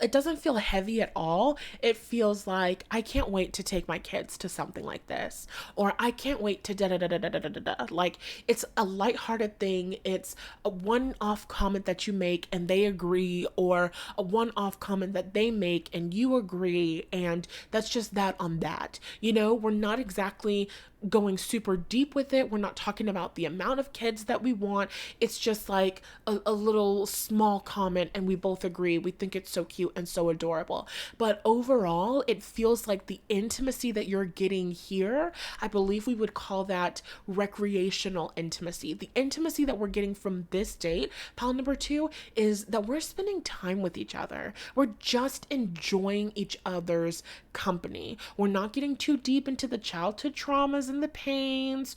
heavy at all. It feels like I can't wait to take my kids to something like this, or I can't wait to da da da da da da da da. Like, it's a lighthearted thing. It's a one-off comment that you make and they agree, or a one-off comment that they make and you agree, and that's just that on that. We're not exactly going super deep with it. We're not talking about the amount of kids that we want. It's just like a little small comment, and we both agree. We think it's so cute and so adorable. But overall, it feels like the intimacy that you're getting here, I believe we would call that recreational intimacy. The intimacy that we're getting from this date, pile number 2, is that we're spending time with each other. We're just enjoying each other's company. We're not getting too deep into the childhood traumas and the pains.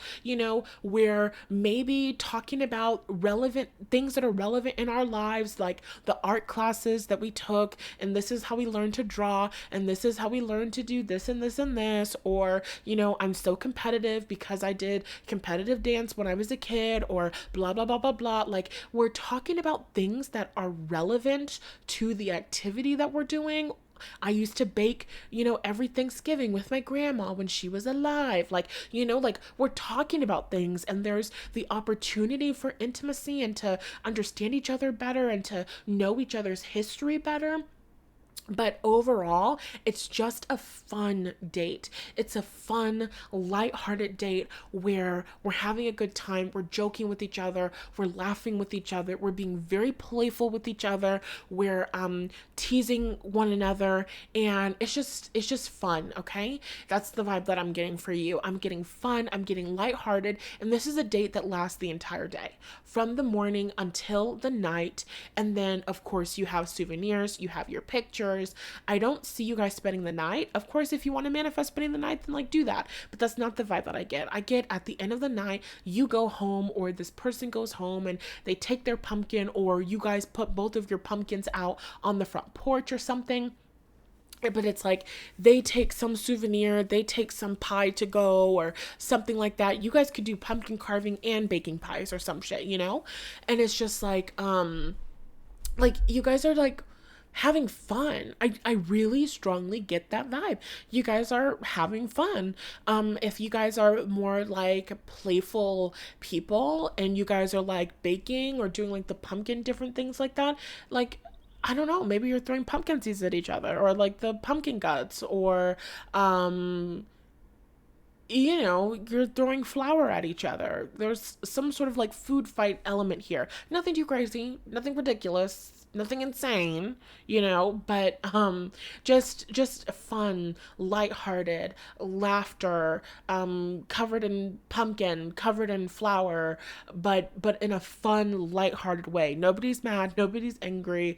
We're maybe talking about relevant things that are relevant in our lives, like the art classes that we took, and this is how we learned to draw, and this is how we learned to do this and this and this, or I'm so competitive because I did competitive dance when I was a kid, or blah blah blah blah blah. Like, we're talking about things that are relevant to the activity that we're doing. I used to bake, every Thanksgiving with my grandma when she was alive. Like, we're talking about things, and there's the opportunity for intimacy and to understand each other better and to know each other's history better. But overall, it's just a fun date. It's a fun, lighthearted date where we're having a good time. We're joking with each other. We're laughing with each other. We're being very playful with each other. We're teasing one another, and it's just fun. Okay, that's the vibe that I'm getting for you. I'm getting fun. I'm getting lighthearted, and this is a date that lasts the entire day, from the morning until the night. And then, of course, you have souvenirs. You have your pictures. I don't see you guys spending the night. Of course, if you want to manifest spending the night, then like do that. But that's not the vibe that I get. I get at the end of the night, you go home, or this person goes home and they take their pumpkin, or you guys put both of your pumpkins out on the front porch or something. But it's like they take some souvenir, they take some pie to go or something like that. You guys could do pumpkin carving and baking pies or some shit, And it's just like you guys are like having fun. I really strongly get that vibe. You guys are having fun. If you guys are more like playful people and you guys are like baking or doing like the pumpkin, different things like that, like, I don't know, maybe you're throwing pumpkin seeds at each other, or like the pumpkin guts, or you're throwing flour at each other. There's some sort of like food fight element here. Nothing too crazy, nothing ridiculous, nothing insane, but just fun, lighthearted, laughter, covered in pumpkin, covered in flour, but in a fun, lighthearted way. Nobody's mad, nobody's angry.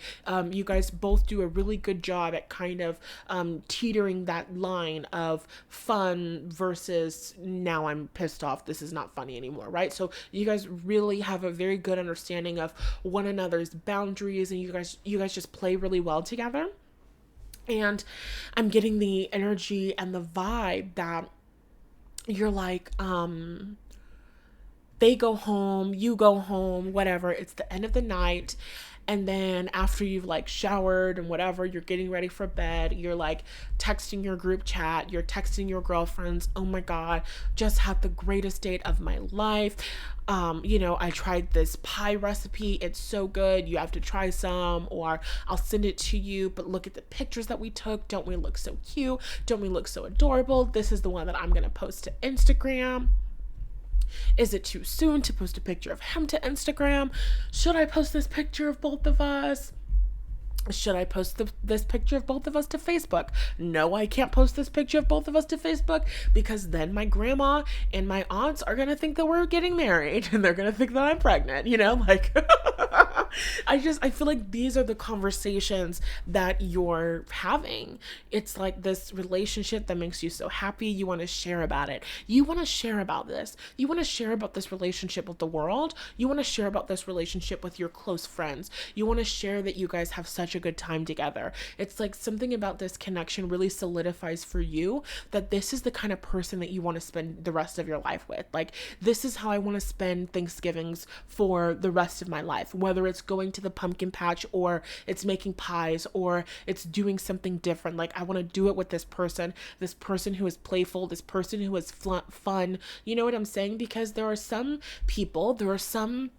You guys both do a really good job at kind of teetering that line of fun versus now I'm pissed off, this is not funny anymore, right? So you guys really have a very good understanding of one another's boundaries, and you guys just play really well together. And I'm getting the energy and the vibe that you're like, they go home, you go home, whatever. It's the end of the night. And then after you've like showered and whatever, you're getting ready for bed. You're like texting your group chat. You're texting your girlfriends. Oh my God, just had the greatest date of my life. I tried this pie recipe. It's so good. You have to try some, or I'll send it to you. But look at the pictures that we took. Don't we look so cute? Don't we look so adorable? This is the one that I'm going to post to Instagram. Is it too soon to post a picture of him to Instagram? Should I post this picture of both of us? Should I post this picture of both of us to Facebook? No, I can't post this picture of both of us to Facebook, because then my grandma and my aunts are going to think that we're getting married, and they're going to think that I'm pregnant, I feel like these are the conversations that you're having. It's like this relationship that makes you so happy. You want to share about it. You want to share about this. You want to share about this relationship with the world. You want to share about this relationship with your close friends. You want to share that you guys have such a good time together. It's like something about this connection really solidifies for you that this is the kind of person that you want to spend the rest of your life with. Like, this is how I want to spend Thanksgivings for the rest of my life, whether it's going to the pumpkin patch or it's making pies or it's doing something different. Like, I want to do it with this person who is playful, this person who is fun. You know what I'm saying? Because there are some people, there are some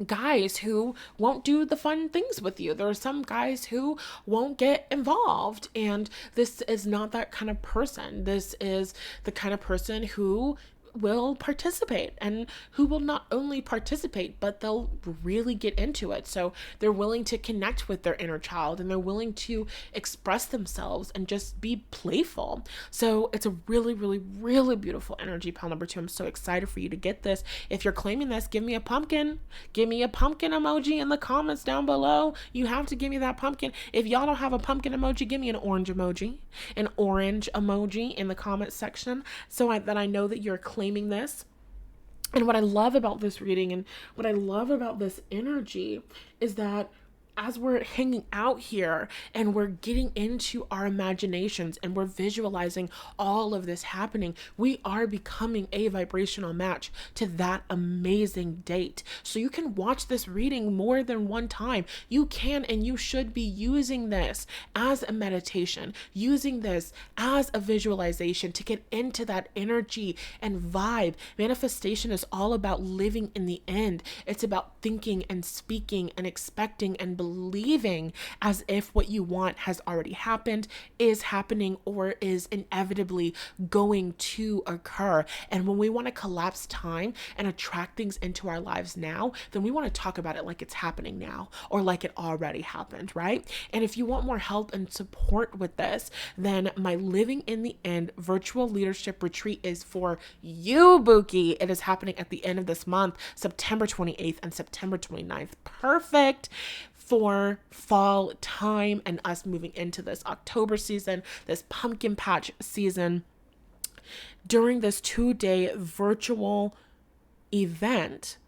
guys who won't do the fun things with you. There are some guys who won't get involved. And this is not that kind of person. This is the kind of person who will participate and who will not only participate, but they'll really get into it. So they're willing to connect with their inner child and they're willing to express themselves and just be playful. So it's a really, really, really beautiful energy, pile number 2. I'm so excited for you to get this. If you're claiming this, give me a pumpkin. Give me a pumpkin emoji in the comments down below. You have to give me that pumpkin. If y'all don't have a pumpkin emoji, give me an orange emoji. An orange emoji in the comment section so that I know that you're claiming this. And what I love about this reading and what I love about this energy is that as we're hanging out here and we're getting into our imaginations and we're visualizing all of this happening, we are becoming a vibrational match to that amazing date. So you can watch this reading more than one time. You can and you should be using this as a meditation, using this as a visualization to get into that energy and vibe. Manifestation is all about living in the end. It's about thinking and speaking and expecting and believing as if what you want has already happened, is happening, or is inevitably going to occur. And when we want to collapse time and attract things into our lives now, then we want to talk about it like it's happening now or like it already happened, right? And if you want more help and support with this, then my Living in the End virtual leadership retreat is for you, Buki. It is happening at the end of this month, September 28th and September 29th. Perfect for fall time and us moving into this October season, this pumpkin patch season. During this 2-day virtual event,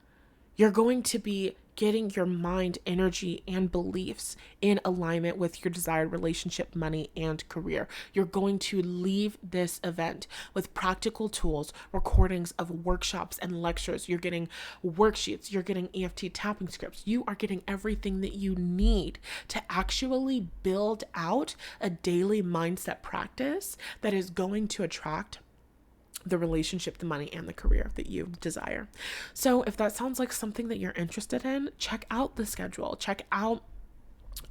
you're going to be getting your mind, energy, and beliefs in alignment with your desired relationship, money, and career. You're going to leave this event with practical tools, recordings of workshops and lectures. You're getting worksheets. You're getting EFT tapping scripts. You are getting everything that you need to actually build out a daily mindset practice that is going to attract the relationship, the money, and the career that you desire. So if that sounds like something that you're interested in, check out the schedule, check out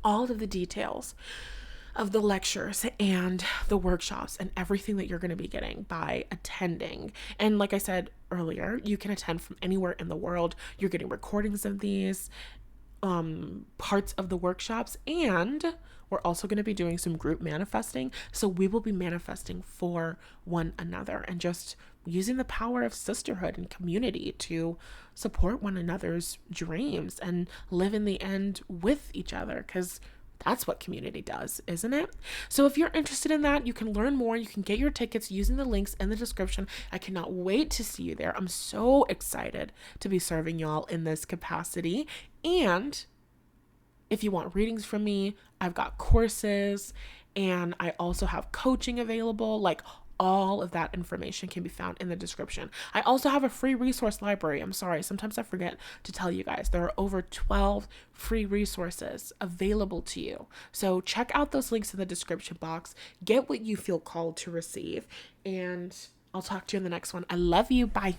all of the details of the lectures and the workshops and everything that you're going to be getting by attending. And like I said earlier, you can attend from anywhere in the world. You're getting recordings of these parts of the workshops, and we're also going to be doing some group manifesting. So we will be manifesting for one another and just using the power of sisterhood and community to support one another's dreams and live in the end with each other, because that's what community does, isn't it? So if you're interested in that, you can learn more. You can get your tickets using the links in the description. I cannot wait to see you there. I'm so excited to be serving y'all in this capacity. And if you want readings from me, I've got courses and I also have coaching available. Like, all of that information can be found in the description. I also have a free resource library. I'm sorry, sometimes I forget to tell you guys. There are over 12 free resources available to you. So check out those links in the description box. Get what you feel called to receive. And I'll talk to you in the next one. I love you. Bye.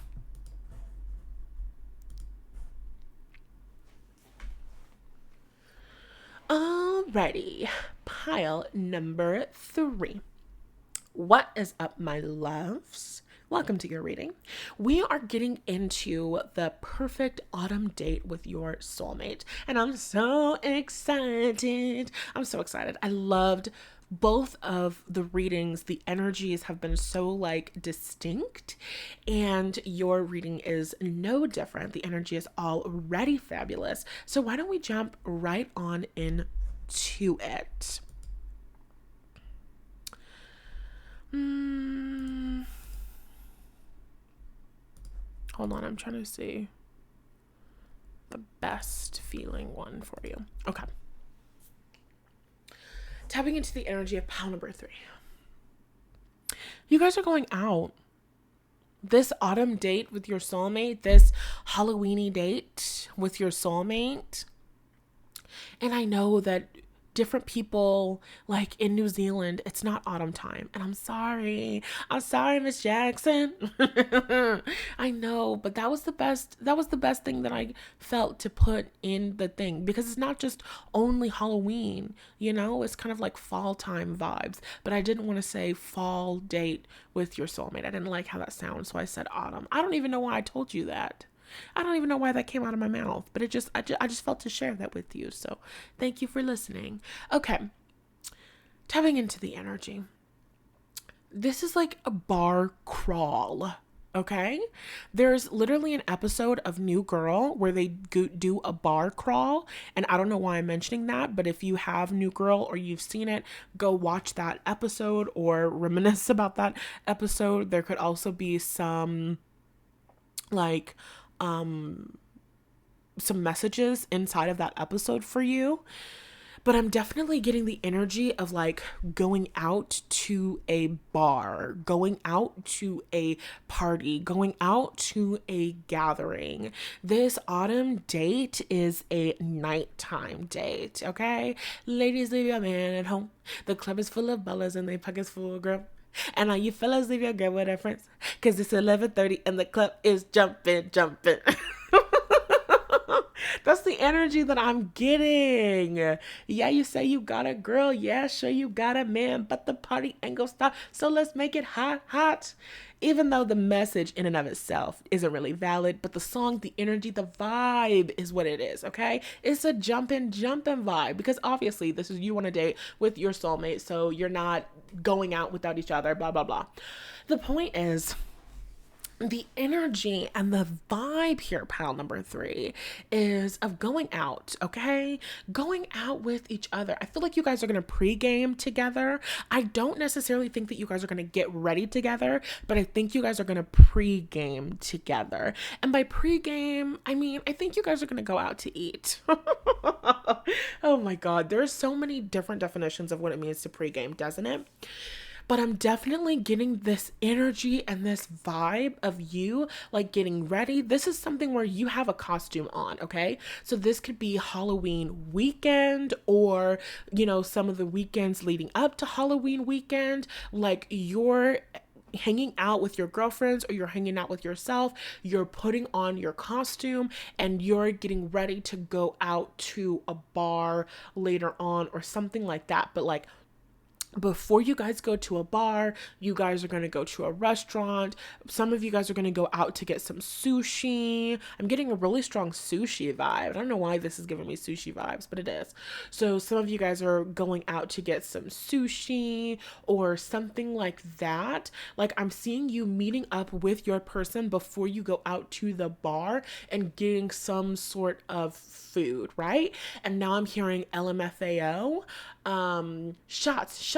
Alrighty, pile number 3. What is up, my loves? Welcome to your reading. We are getting into the perfect autumn date with your soulmate, and I'm so excited. I loved both of the readings, the energies have been so like distinct, and your reading is no different. The energy is already fabulous. So why don't we jump right on into it? Hold on, I'm trying to see the best feeling one for you. Okay. Tapping into the energy of pile number 3. You guys are going out. This autumn date with your soulmate, this Halloweeny date with your soulmate. And I know that different people, like in New Zealand, it's not autumn time. And I'm sorry. I'm sorry, Miss Jackson. I know, but that was the best thing that I felt to put in the thing, because it's not just only Halloween, it's kind of like fall time vibes. But I didn't want to say fall date with your soulmate. I didn't like how that sounds, so I said autumn. I don't even know why I told you that. I don't even know why that came out of my mouth, but I just felt to share that with you. So thank you for listening. Okay. Tapping into the energy. This is like a bar crawl. Okay. There's literally an episode of New Girl where they do a bar crawl. And I don't know why I'm mentioning that, but if you have New Girl or you've seen it, go watch that episode or reminisce about that episode. There could also be some some messages inside of that episode for you. But I'm definitely getting the energy of like going out to a bar, going out to a party, going out to a gathering. This autumn date is a nighttime date, okay? Ladies, leave your man at home. The club is full of ballers and they pockets full of girl. And now you fellas leave your girl with her friends, cause it's 11:30 and the club is jumping. That's the energy that I'm getting. Yeah, you say you got a girl. Yeah, sure you got a man, but the party ain't gonna stop. So let's make it hot. Even though the message in and of itself isn't really valid, but the song, the energy, the vibe is what it is, okay? It's a jumping vibe, because obviously this is you on a date with your soulmate, so you're not going out without each other, blah, blah, blah. The point is, the energy and the vibe here, pile number 3, is of going out, okay? Going out with each other. I feel like you guys are going to pregame together. I don't necessarily think that you guys are going to get ready together, but I think you guys are going to pregame together. And by pregame, I mean, I think you guys are going to go out to eat. Oh my God. There are so many different definitions of what it means to pregame, doesn't it? But I'm definitely getting this energy and this vibe of you like getting ready. This is something where you have a costume on, okay? So this could be Halloween weekend, or, some of the weekends leading up to Halloween weekend. Like you're hanging out with your girlfriends or you're hanging out with yourself, you're putting on your costume and you're getting ready to go out to a bar later on or something like that. But like, before you guys go to a bar, you guys are going to go to a restaurant. Some of you guys are going to go out to get some sushi. I'm getting a really strong sushi vibe. I don't know why this is giving me sushi vibes, but it is. So some of you guys are going out to get some sushi or something like that. Like I'm seeing you meeting up with your person before you go out to the bar and getting some sort of food, right? And now I'm hearing LMFAO. Shots.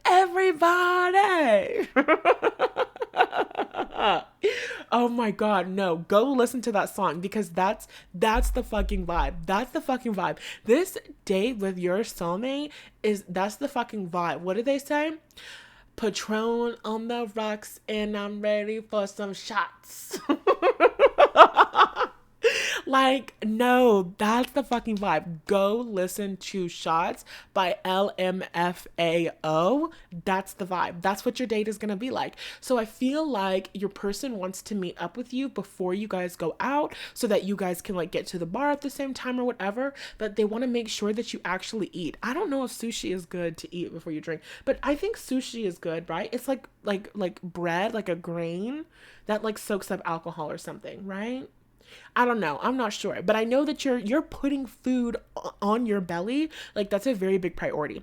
Everybody. Oh my God, no. Go listen to that song, because that's the fucking vibe. That's the fucking vibe. This date with your soulmate that's the fucking vibe. What do they say? Patron on the rocks and I'm ready for some shots. Like, no, that's the fucking vibe. Go listen to Shots by LMFAO. That's the vibe. That's what your date is going to be like. So I feel like your person wants to meet up with you before you guys go out so that you guys can like get to the bar at the same time or whatever, but they want to make sure that you actually eat. I don't know if sushi is good to eat before you drink, but I think sushi is good, right? It's like bread, like a grain that like soaks up alcohol or something, right? I don't know. I'm not sure, but I know that you're putting food on your belly. Like that's a very big priority.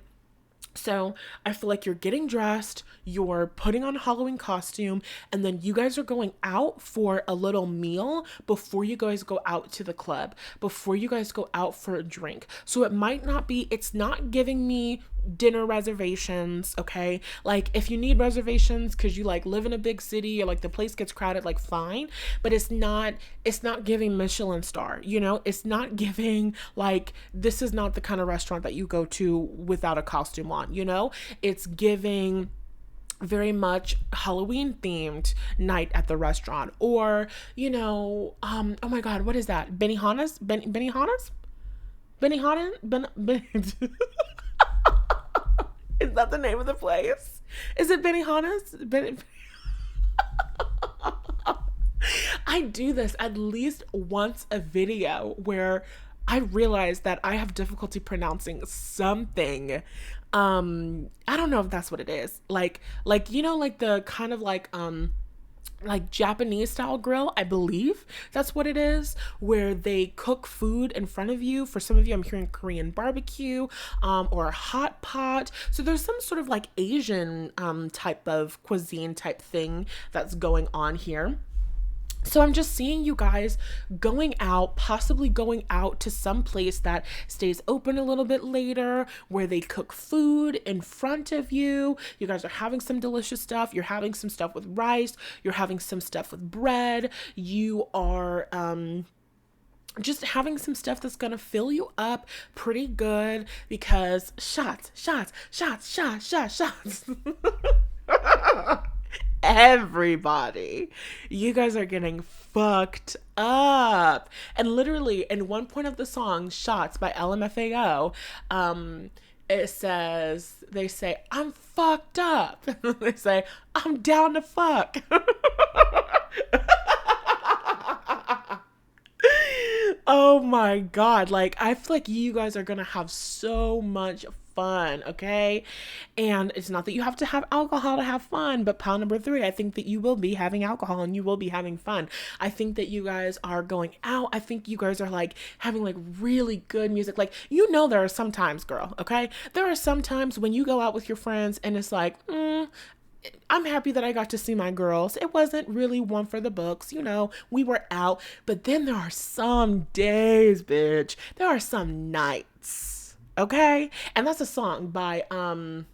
So I feel like you're getting dressed, you're putting on a Halloween costume, and then you guys are going out for a little meal before you guys go out to the club, before you guys go out for a drink. So it might not be, it's not giving me dinner reservations, okay? Like if you need reservations because you like live in a big city or like the place gets crowded, like fine, but it's not giving Michelin star, you know? It's not giving like this is not the kind of restaurant that you go to without a costume on, you know? It's giving very much Halloween themed night at the restaurant, or oh my god, what is that? Benihana's? Benihana's? Benihana? Is that the name of the place? Is it Benihana's? I do this at least once a video where I realize that I have difficulty pronouncing something. I don't know if that's what it is. Like like the kind of like Japanese style grill, I believe that's what it is, where they cook food in front of you. For some of you, I'm hearing Korean barbecue, or a hot pot. So there's some sort of like Asian type of cuisine type thing that's going on here. So I'm just seeing you guys going out, possibly going out to some place that stays open a little bit later, where they cook food in front of you. You guys are having some delicious stuff. You're having some stuff with rice. You're having some stuff with bread. You are just having some stuff that's gonna fill you up pretty good, because shots. Everybody, you guys are getting fucked up. And literally in one point of the song Shots by LMFAO, it says, they say, I'm fucked up. They say, I'm down to fuck. Oh my god, like I feel like you guys are gonna have so much fun, okay? And it's not that you have to have alcohol to have fun, but pile number 3, I think that you will be having alcohol and you will be having fun. I think that you guys are going out. I think you guys are like having like really good music. Like, there are some times, girl, okay? There are some times when you go out with your friends and it's like, I'm happy that I got to see my girls. It wasn't really one for the books, we were out. But then there are some days, bitch. There are some nights, okay? And that's a song by, Some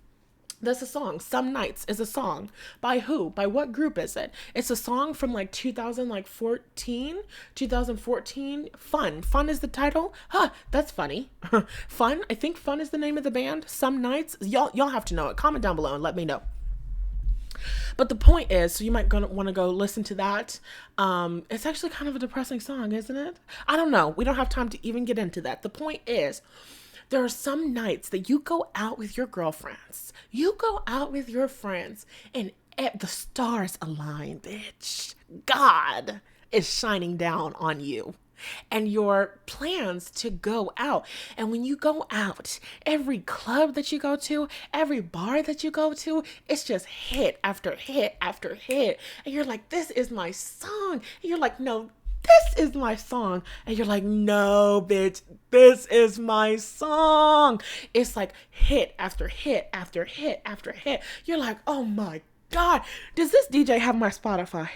Nights is a song. By who? By what group is it? It's a song from like 2014. Fun is the title. Huh, that's funny. Fun. I think Fun is the name of the band. Some Nights. Y'all have to know it. Comment down below and let me know. But the point is, so you might want to go listen to that. It's actually kind of a depressing song, isn't it? I don't know. We don't have time to even get into that. The point is, there are some nights that you go out with your girlfriends. You go out with your friends and the stars align, bitch. God is shining down on you and your plans to go out. And when you go out, every club that you go to, every bar that you go to, it's just hit after hit after hit. And you're like, this is my song. And you're like, no, this is my song. And you're like, no, bitch, this is my song. It's like hit after hit after hit after hit. You're like, oh my God, does this DJ have my Spotify?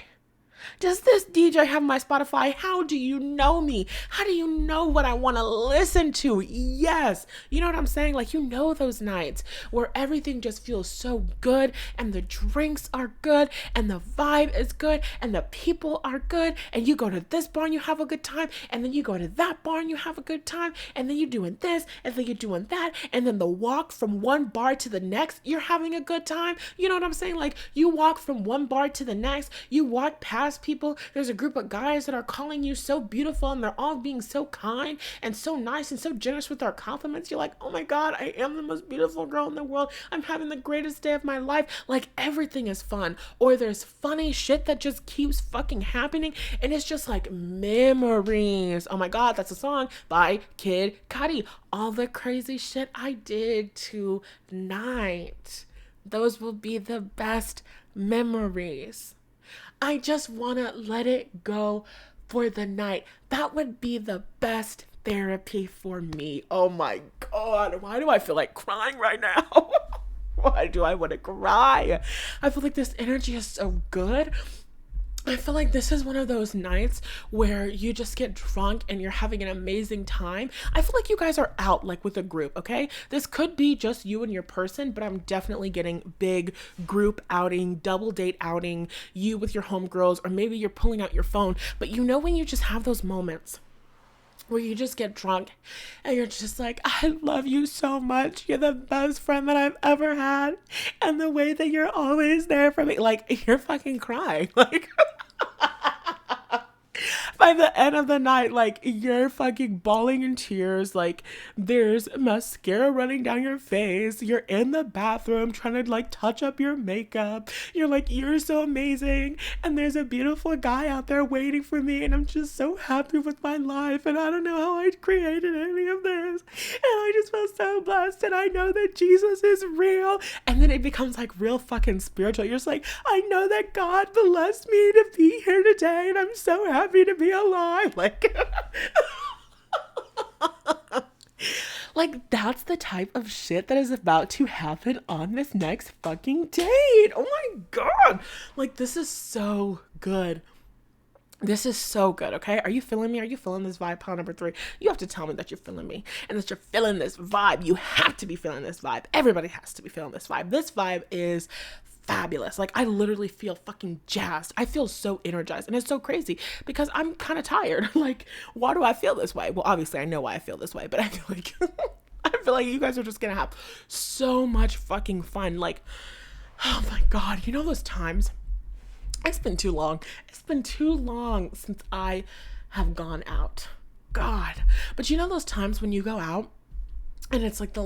Does this DJ have my Spotify? How do you know me? How do you know what I want to listen to? Yes. You know what I'm saying? Like, those nights where everything just feels so good and the drinks are good and the vibe is good and the people are good, and you go to this bar and you have a good time, and then you go to that bar and you have a good time, and then you're doing this and then you're doing that, and then the walk from one bar to the next, you're having a good time. You know what I'm saying? Like, you walk from one bar to the next, you walk past people, there's a group of guys that are calling you so beautiful and they're all being so kind and so nice and so generous with their compliments. You're like, oh my God, I am the most beautiful girl in the world. I'm having the greatest day of my life. Like, everything is fun. Or there's funny shit that just keeps fucking happening, and it's just like memories. Oh my God, that's a song by Kid Cudi. All the crazy shit I did tonight, those will be the best memories. I just want to let it go for the night. That would be the best therapy for me. Oh my God. Why do I feel like crying right now? Why do I want to cry? I feel like this energy is so good. I feel like this is one of those nights where you just get drunk and you're having an amazing time. I feel like you guys are out like with a group, okay? This could be just you and your person, but I'm definitely getting big group outing, double date outing, you with your homegirls, or maybe you're pulling out your phone. But you know when you just have those moments where you just get drunk and you're just like, I love you so much. You're the best friend that I've ever had. And the way that you're always there for me, like you're fucking crying. Like by the end of the night, like you're fucking bawling in tears. Like there's mascara running down your face. You're in the bathroom trying to like touch up your makeup. You're like, you're so amazing. And there's a beautiful guy out there waiting for me. And I'm just so happy with my life. And I don't know how I created any of this. And I just feel so blessed. And I know that Jesus is real. And then it becomes like real fucking spiritual. You're just like, I know that God blessed me to be here today. And I'm so happy to be alive. Like that's the type of shit that is about to happen on this next fucking date. Oh my God. Like this is so good. This is so good, okay? Are you feeling me? Are you feeling this vibe? Pile number 3. You have to tell me that you're feeling me and that you're feeling this vibe. You have to be feeling this vibe. Everybody has to be feeling this vibe. This vibe is fabulous. Like I literally feel fucking jazzed. I feel so energized and it's so crazy because I'm kind of tired. Like why do I feel this way? Well, obviously I know why I feel this way, but I feel like I feel like you guys are just gonna have so much fucking fun. Like, oh my God, you know those times? It's been too long. It's been too long since I have gone out. God. But you know those times when you go out and it's like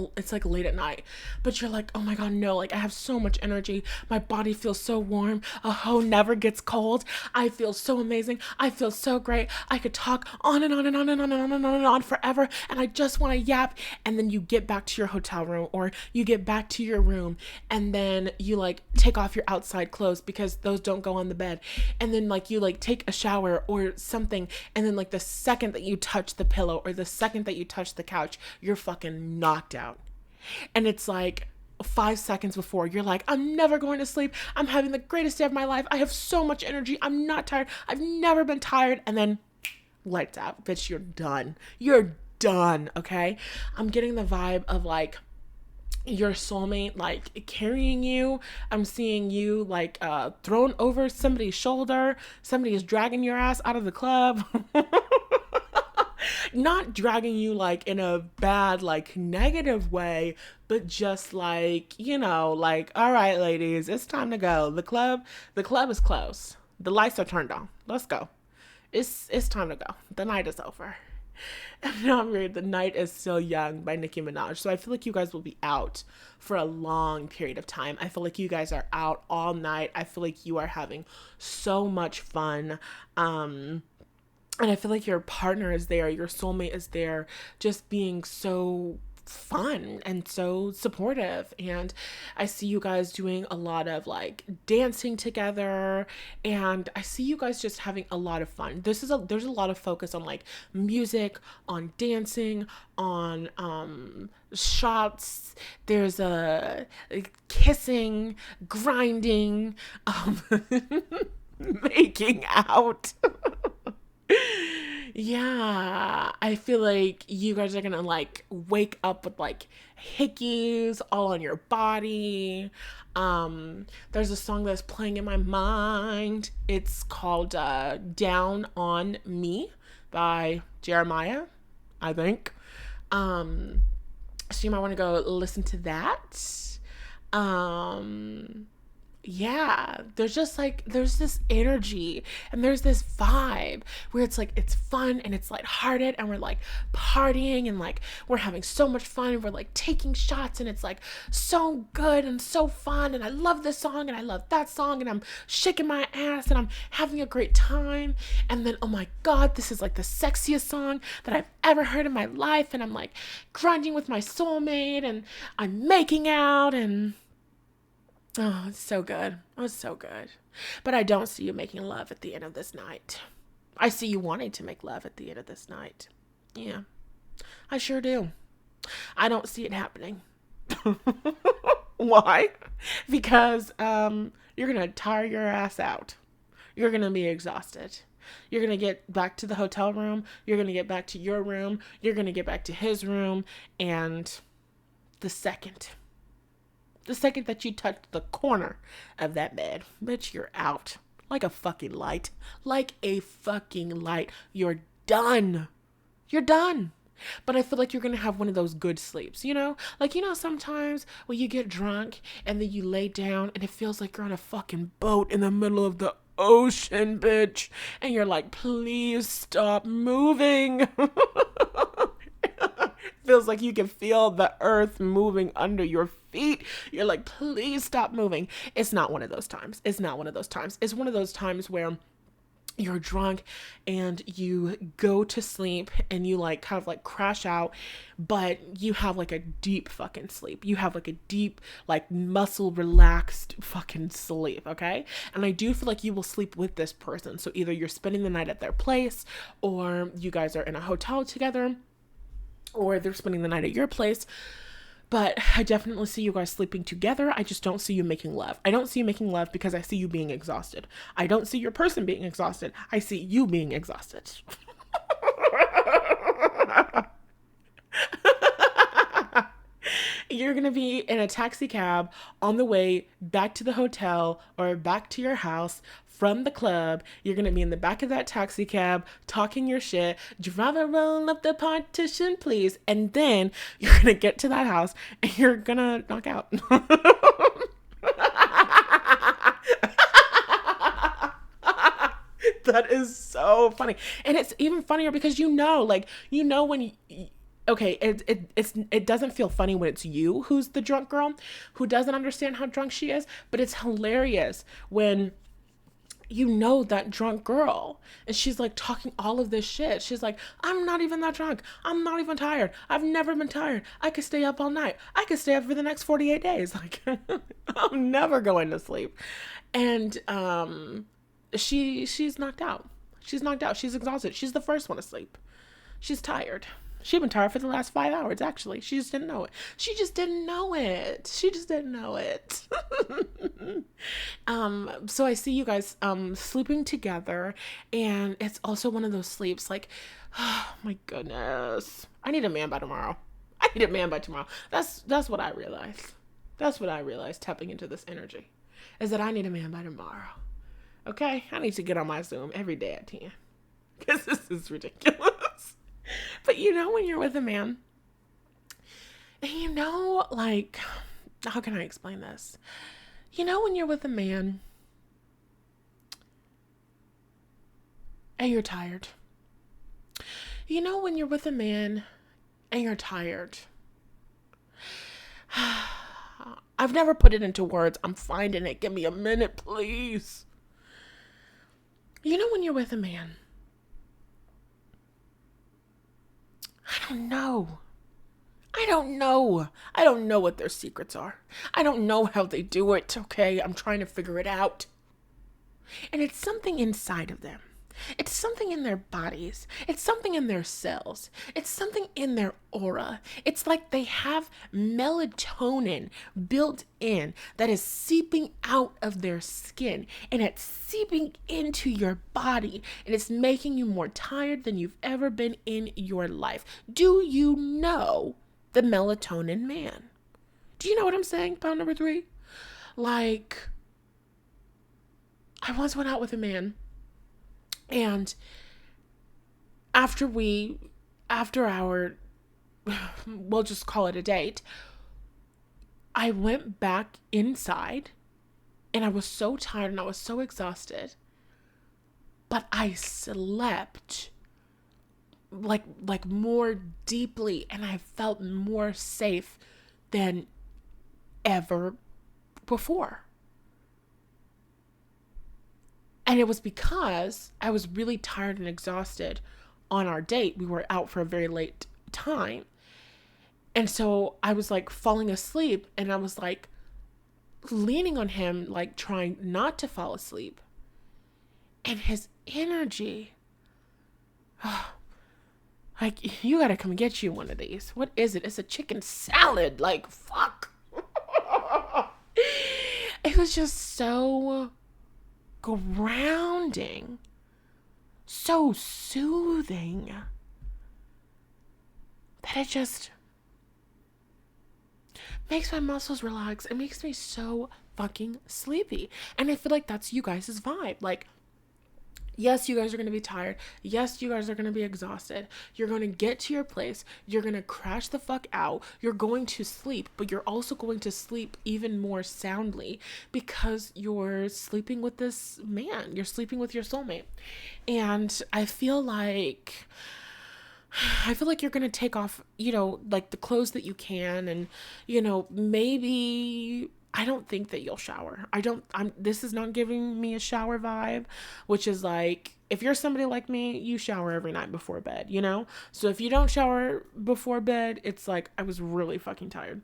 late at night, but you're like, oh my God, no, like I have so much energy. My body feels so warm. A hoe never gets cold. I feel so amazing. I feel so great. I could talk on and on and on and on and on and on and on forever. And I just want to yap. And then you get back to your hotel room or you get back to your room and then you like take off your outside clothes because those don't go on the bed. And then like you like take a shower or something. And then like the second that you touch the pillow or the second that you touch the couch, you're fucking knocked out. And it's like 5 seconds before you're like, I'm never going to sleep. I'm having the greatest day of my life. I have so much energy. I'm not tired. I've never been tired. And then lights out. Bitch, you're done. You're done. Okay. I'm getting the vibe of like your soulmate like carrying you. I'm seeing you like thrown over somebody's shoulder. Somebody is dragging your ass out of the club. Not dragging you like in a bad like negative way, but just like, you know, like, all right ladies, it's time to go. The club is closed. The lights are turned on. Let's go. It's time to go. The night is over. And now I'm reading The Night Is Still Young by Nicki Minaj. So I feel like you guys will be out for a long period of time. I feel like you guys are out all night. I feel like you are having so much fun. And I feel like your partner is there, your soulmate is there, just being so fun and so supportive. And I see you guys doing a lot of like dancing together, and I see you guys just having a lot of fun. There's a lot of focus on like music, on dancing, on shots. There's a kissing, grinding, making out. Yeah, I feel like you guys are gonna like wake up with like hickeys all on your body. There's a song that's playing in my mind. It's called Down on Me by Jeremiah, I think. So you might want to go listen to that. Yeah, there's this energy and there's this vibe where it's like it's fun and it's lighthearted and we're like partying and like we're having so much fun and we're like taking shots and it's like so good and so fun and I love this song and I love that song and I'm shaking my ass and I'm having a great time. And then, oh my God, this is like the sexiest song that I've ever heard in my life, and I'm like grinding with my soulmate and I'm making out and oh, it's so good. Oh, it's so good. But I don't see you making love at the end of this night. I see you wanting to make love at the end of this night. Yeah, I sure do. I don't see it happening. Why? Because you're gonna tire your ass out. You're gonna be exhausted. You're gonna get back to the hotel room. You're gonna get back to your room. You're gonna get back to his room. And the second, the second that you touch the corner of that bed, bitch, you're out. Like a fucking light. Like a fucking light. You're done. You're done. But I feel like you're going to have one of those good sleeps, you know? Like, you know, sometimes when you get drunk and then you lay down and it feels like you're on a fucking boat in the middle of the ocean, bitch. And you're like, please stop moving. Feels like you can feel the earth moving under your feet. You're like, please stop moving. It's not one of those times. It's not one of those times. It's one of those times where you're drunk and you go to sleep and you like kind of like crash out, but you have like a deep fucking sleep. You have like a deep, like muscle relaxed fucking sleep. Okay. And I do feel like you will sleep with this person. So either you're spending the night at their place, or you guys are in a hotel together, or they're spending the night at your place. But I definitely see you guys sleeping together. I just don't see you making love. I don't see you making love because I see you being exhausted. I don't see your person being exhausted. I see you being exhausted. You're going to be in a taxi cab on the way back to the hotel or back to your house from the club. You're going to be in the back of that taxi cab talking your shit. Driver, roll up the partition, please. And then you're going to get to that house and you're going to knock out. That is so funny. And it's even funnier because like, when you, okay, it doesn't feel funny when it's you who's the drunk girl who doesn't understand how drunk she is, but it's hilarious when that drunk girl and she's like talking all of this shit. She's like, I'm not even that drunk. I'm not even tired. I've never been tired. I could stay up all night. I could stay up for the next 48 days. Like, I'm never going to sleep. And she's knocked out. She's knocked out. She's exhausted. She's the first one to sleep. She's tired. She'd been tired for the last 5 hours, actually. She just didn't know it. She just didn't know it. So I see you guys sleeping together, and it's also one of those sleeps like, oh my goodness. I need a man by tomorrow. That's what I realized. That's what I realized tapping into this energy, is that I need a man by tomorrow. Okay? I need to get on my Zoom every day at 10. Because this is ridiculous. But when you're with a man, and like, how can I explain this? When you're with a man and you're tired. When you're with a man and you're tired. I've never put it into words. I'm finding it. Give me a minute, please. When you're with a man, I don't know. I don't know what their secrets are. I don't know how they do it, okay? I'm trying to figure it out. And it's something inside of them. It's something in their bodies. It's something in their cells. It's something in their aura. It's like they have melatonin built in that is seeping out of their skin, and it's seeping into your body, and it's making you more tired than you've ever been in your life. Do you know the melatonin man? Do you know what I'm saying, pound number 3? Like, I once went out with a man, and after our, we'll just call it a date, I went back inside, and I was so tired and I was so exhausted, but I slept like more deeply, and I felt more safe than ever before. And it was because I was really tired and exhausted on our date. We were out for a very late time. And so I was like falling asleep, and I was like leaning on him, like trying not to fall asleep. And his energy Like, you gotta come get you one of these. What is it? It's a chicken salad. Like, fuck. It was just so grounding, so soothing, that it just makes my muscles relax. It makes me so fucking sleepy. And I feel like that's you guys' vibe. Like, yes, you guys are going to be tired. Yes, you guys are going to be exhausted. You're going to get to your place. You're going to crash the fuck out. You're going to sleep, but you're also going to sleep even more soundly because you're sleeping with this man. You're sleeping with your soulmate. And I feel like you're going to take off, like the clothes that you can, and, maybe I don't think that you'll shower. This is not giving me a shower vibe, which is like, if you're somebody like me, you shower every night before bed, So if you don't shower before bed, it's like, I was really fucking tired.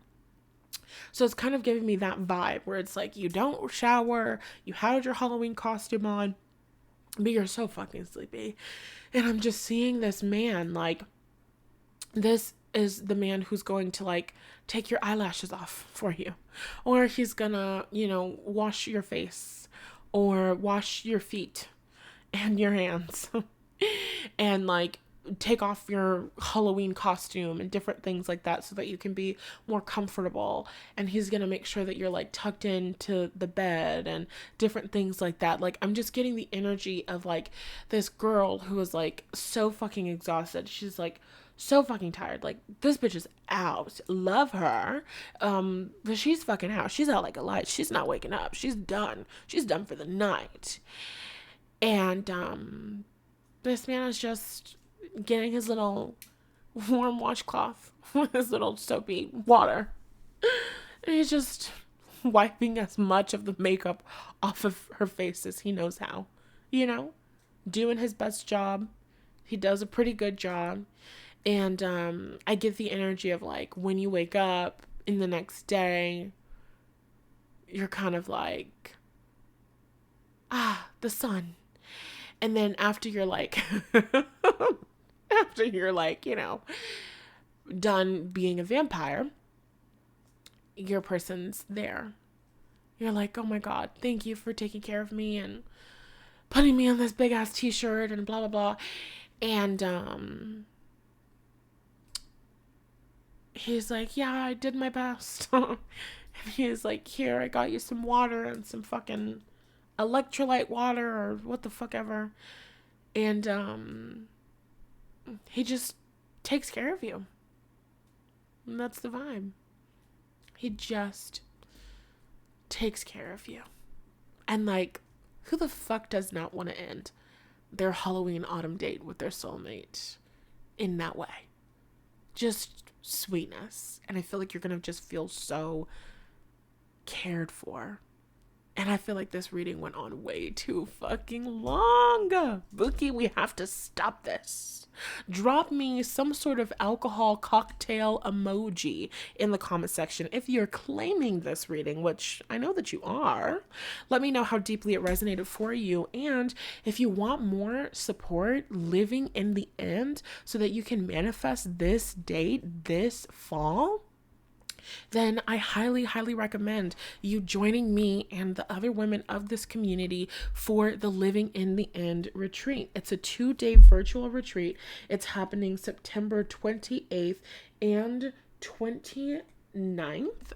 So it's kind of giving me that vibe where it's like, you don't shower, you had your Halloween costume on, but you're so fucking sleepy. And I'm just seeing this man, like, this is the man who's going to, like, take your eyelashes off for you. Or he's gonna, wash your face or wash your feet and your hands and, like, take off your Halloween costume and different things like that so that you can be more comfortable. And he's gonna make sure that you're, like, tucked into the bed and different things like that. Like, I'm just getting the energy of, like, this girl who is, like, so fucking exhausted. She's, like, so fucking tired. Like, this bitch is out. Love her. But she's fucking out. She's out like a light. She's not waking up. She's done. She's done for the night. And this man is just getting his little warm washcloth with his little soapy water. And he's just wiping as much of the makeup off of her face as he knows how. Doing his best job. He does a pretty good job. And I get the energy of, like, when you wake up in the next day, you're kind of like, the sun. And then after you're like, done being a vampire, your person's there. You're like, oh my God, thank you for taking care of me and putting me on this big ass t-shirt and blah, blah, blah. And, he's like, yeah, I did my best. And he's like, here, I got you some water and some fucking electrolyte water or what the fuck ever. And he just takes care of you. And that's the vibe. He just takes care of you. And, like, who the fuck does not want to end their Halloween autumn date with their soulmate in that way? Just sweetness. And I feel like you're gonna just feel so cared for. And I feel like this reading went on way too fucking long. Bookie, we have to stop this. Drop me some sort of alcohol cocktail emoji in the comment section if you're claiming this reading, which I know that you are. Let me know how deeply it resonated for you. And if you want more support living in the end so that you can manifest this date this fall, then I highly, highly recommend you joining me and the other women of this community for the Living in the End retreat. It's a 2-day virtual retreat. It's happening September 28th and 29th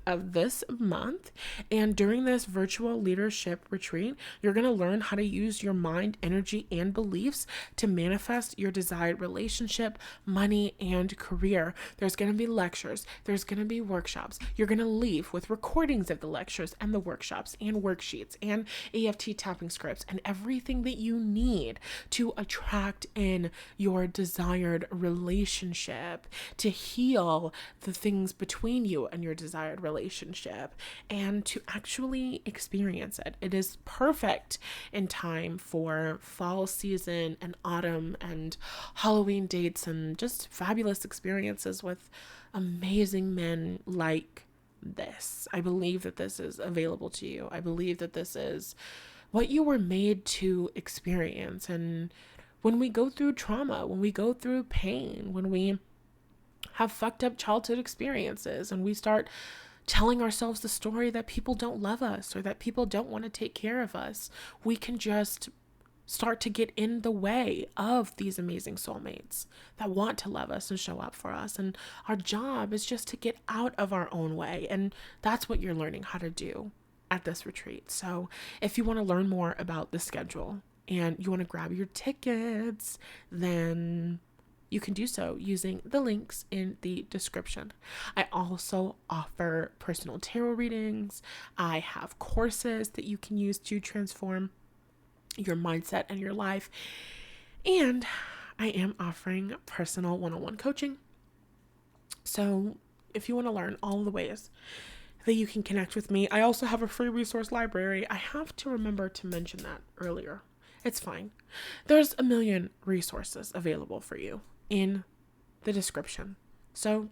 of this month. And during this virtual leadership retreat, you're going to learn how to use your mind, energy, and beliefs to manifest your desired relationship, money, and career. There's going to be lectures. There's going to be workshops. You're going to leave with recordings of the lectures and the workshops and worksheets and EFT tapping scripts and everything that you need to attract in your desired relationship, to heal the things between you and your desired relationship, and to actually experience it. It is perfect in time for fall season and autumn and Halloween dates and just fabulous experiences with amazing men like this. I believe that this is available to you. I believe that this is what you were made to experience. And when we go through trauma, when we go through pain, when we have fucked up childhood experiences and we start telling ourselves the story that people don't love us or that people don't want to take care of us, we can just start to get in the way of these amazing soulmates that want to love us and show up for us. And our job is just to get out of our own way. And that's what you're learning how to do at this retreat. So if you want to learn more about the schedule and you want to grab your tickets, then you can do so using the links in the description. I also offer personal tarot readings. I have courses that you can use to transform your mindset and your life. And I am offering personal one-on-one coaching. So if you want to learn all the ways that you can connect with me, I also have a free resource library. I have to remember to mention that earlier. It's fine. There's a million resources available for you in the description. So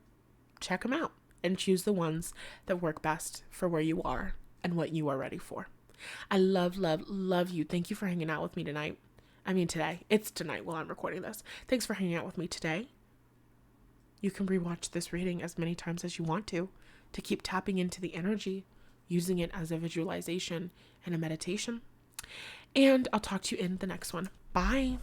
check them out and choose the ones that work best for where you are and what you are ready for. I love, love, love you. Thank you for hanging out with me tonight. Today. It's tonight while I'm recording this. Thanks for hanging out with me today. You can rewatch this reading as many times as you want to keep tapping into the energy, using it as a visualization and a meditation. And I'll talk to you in the next one. Bye.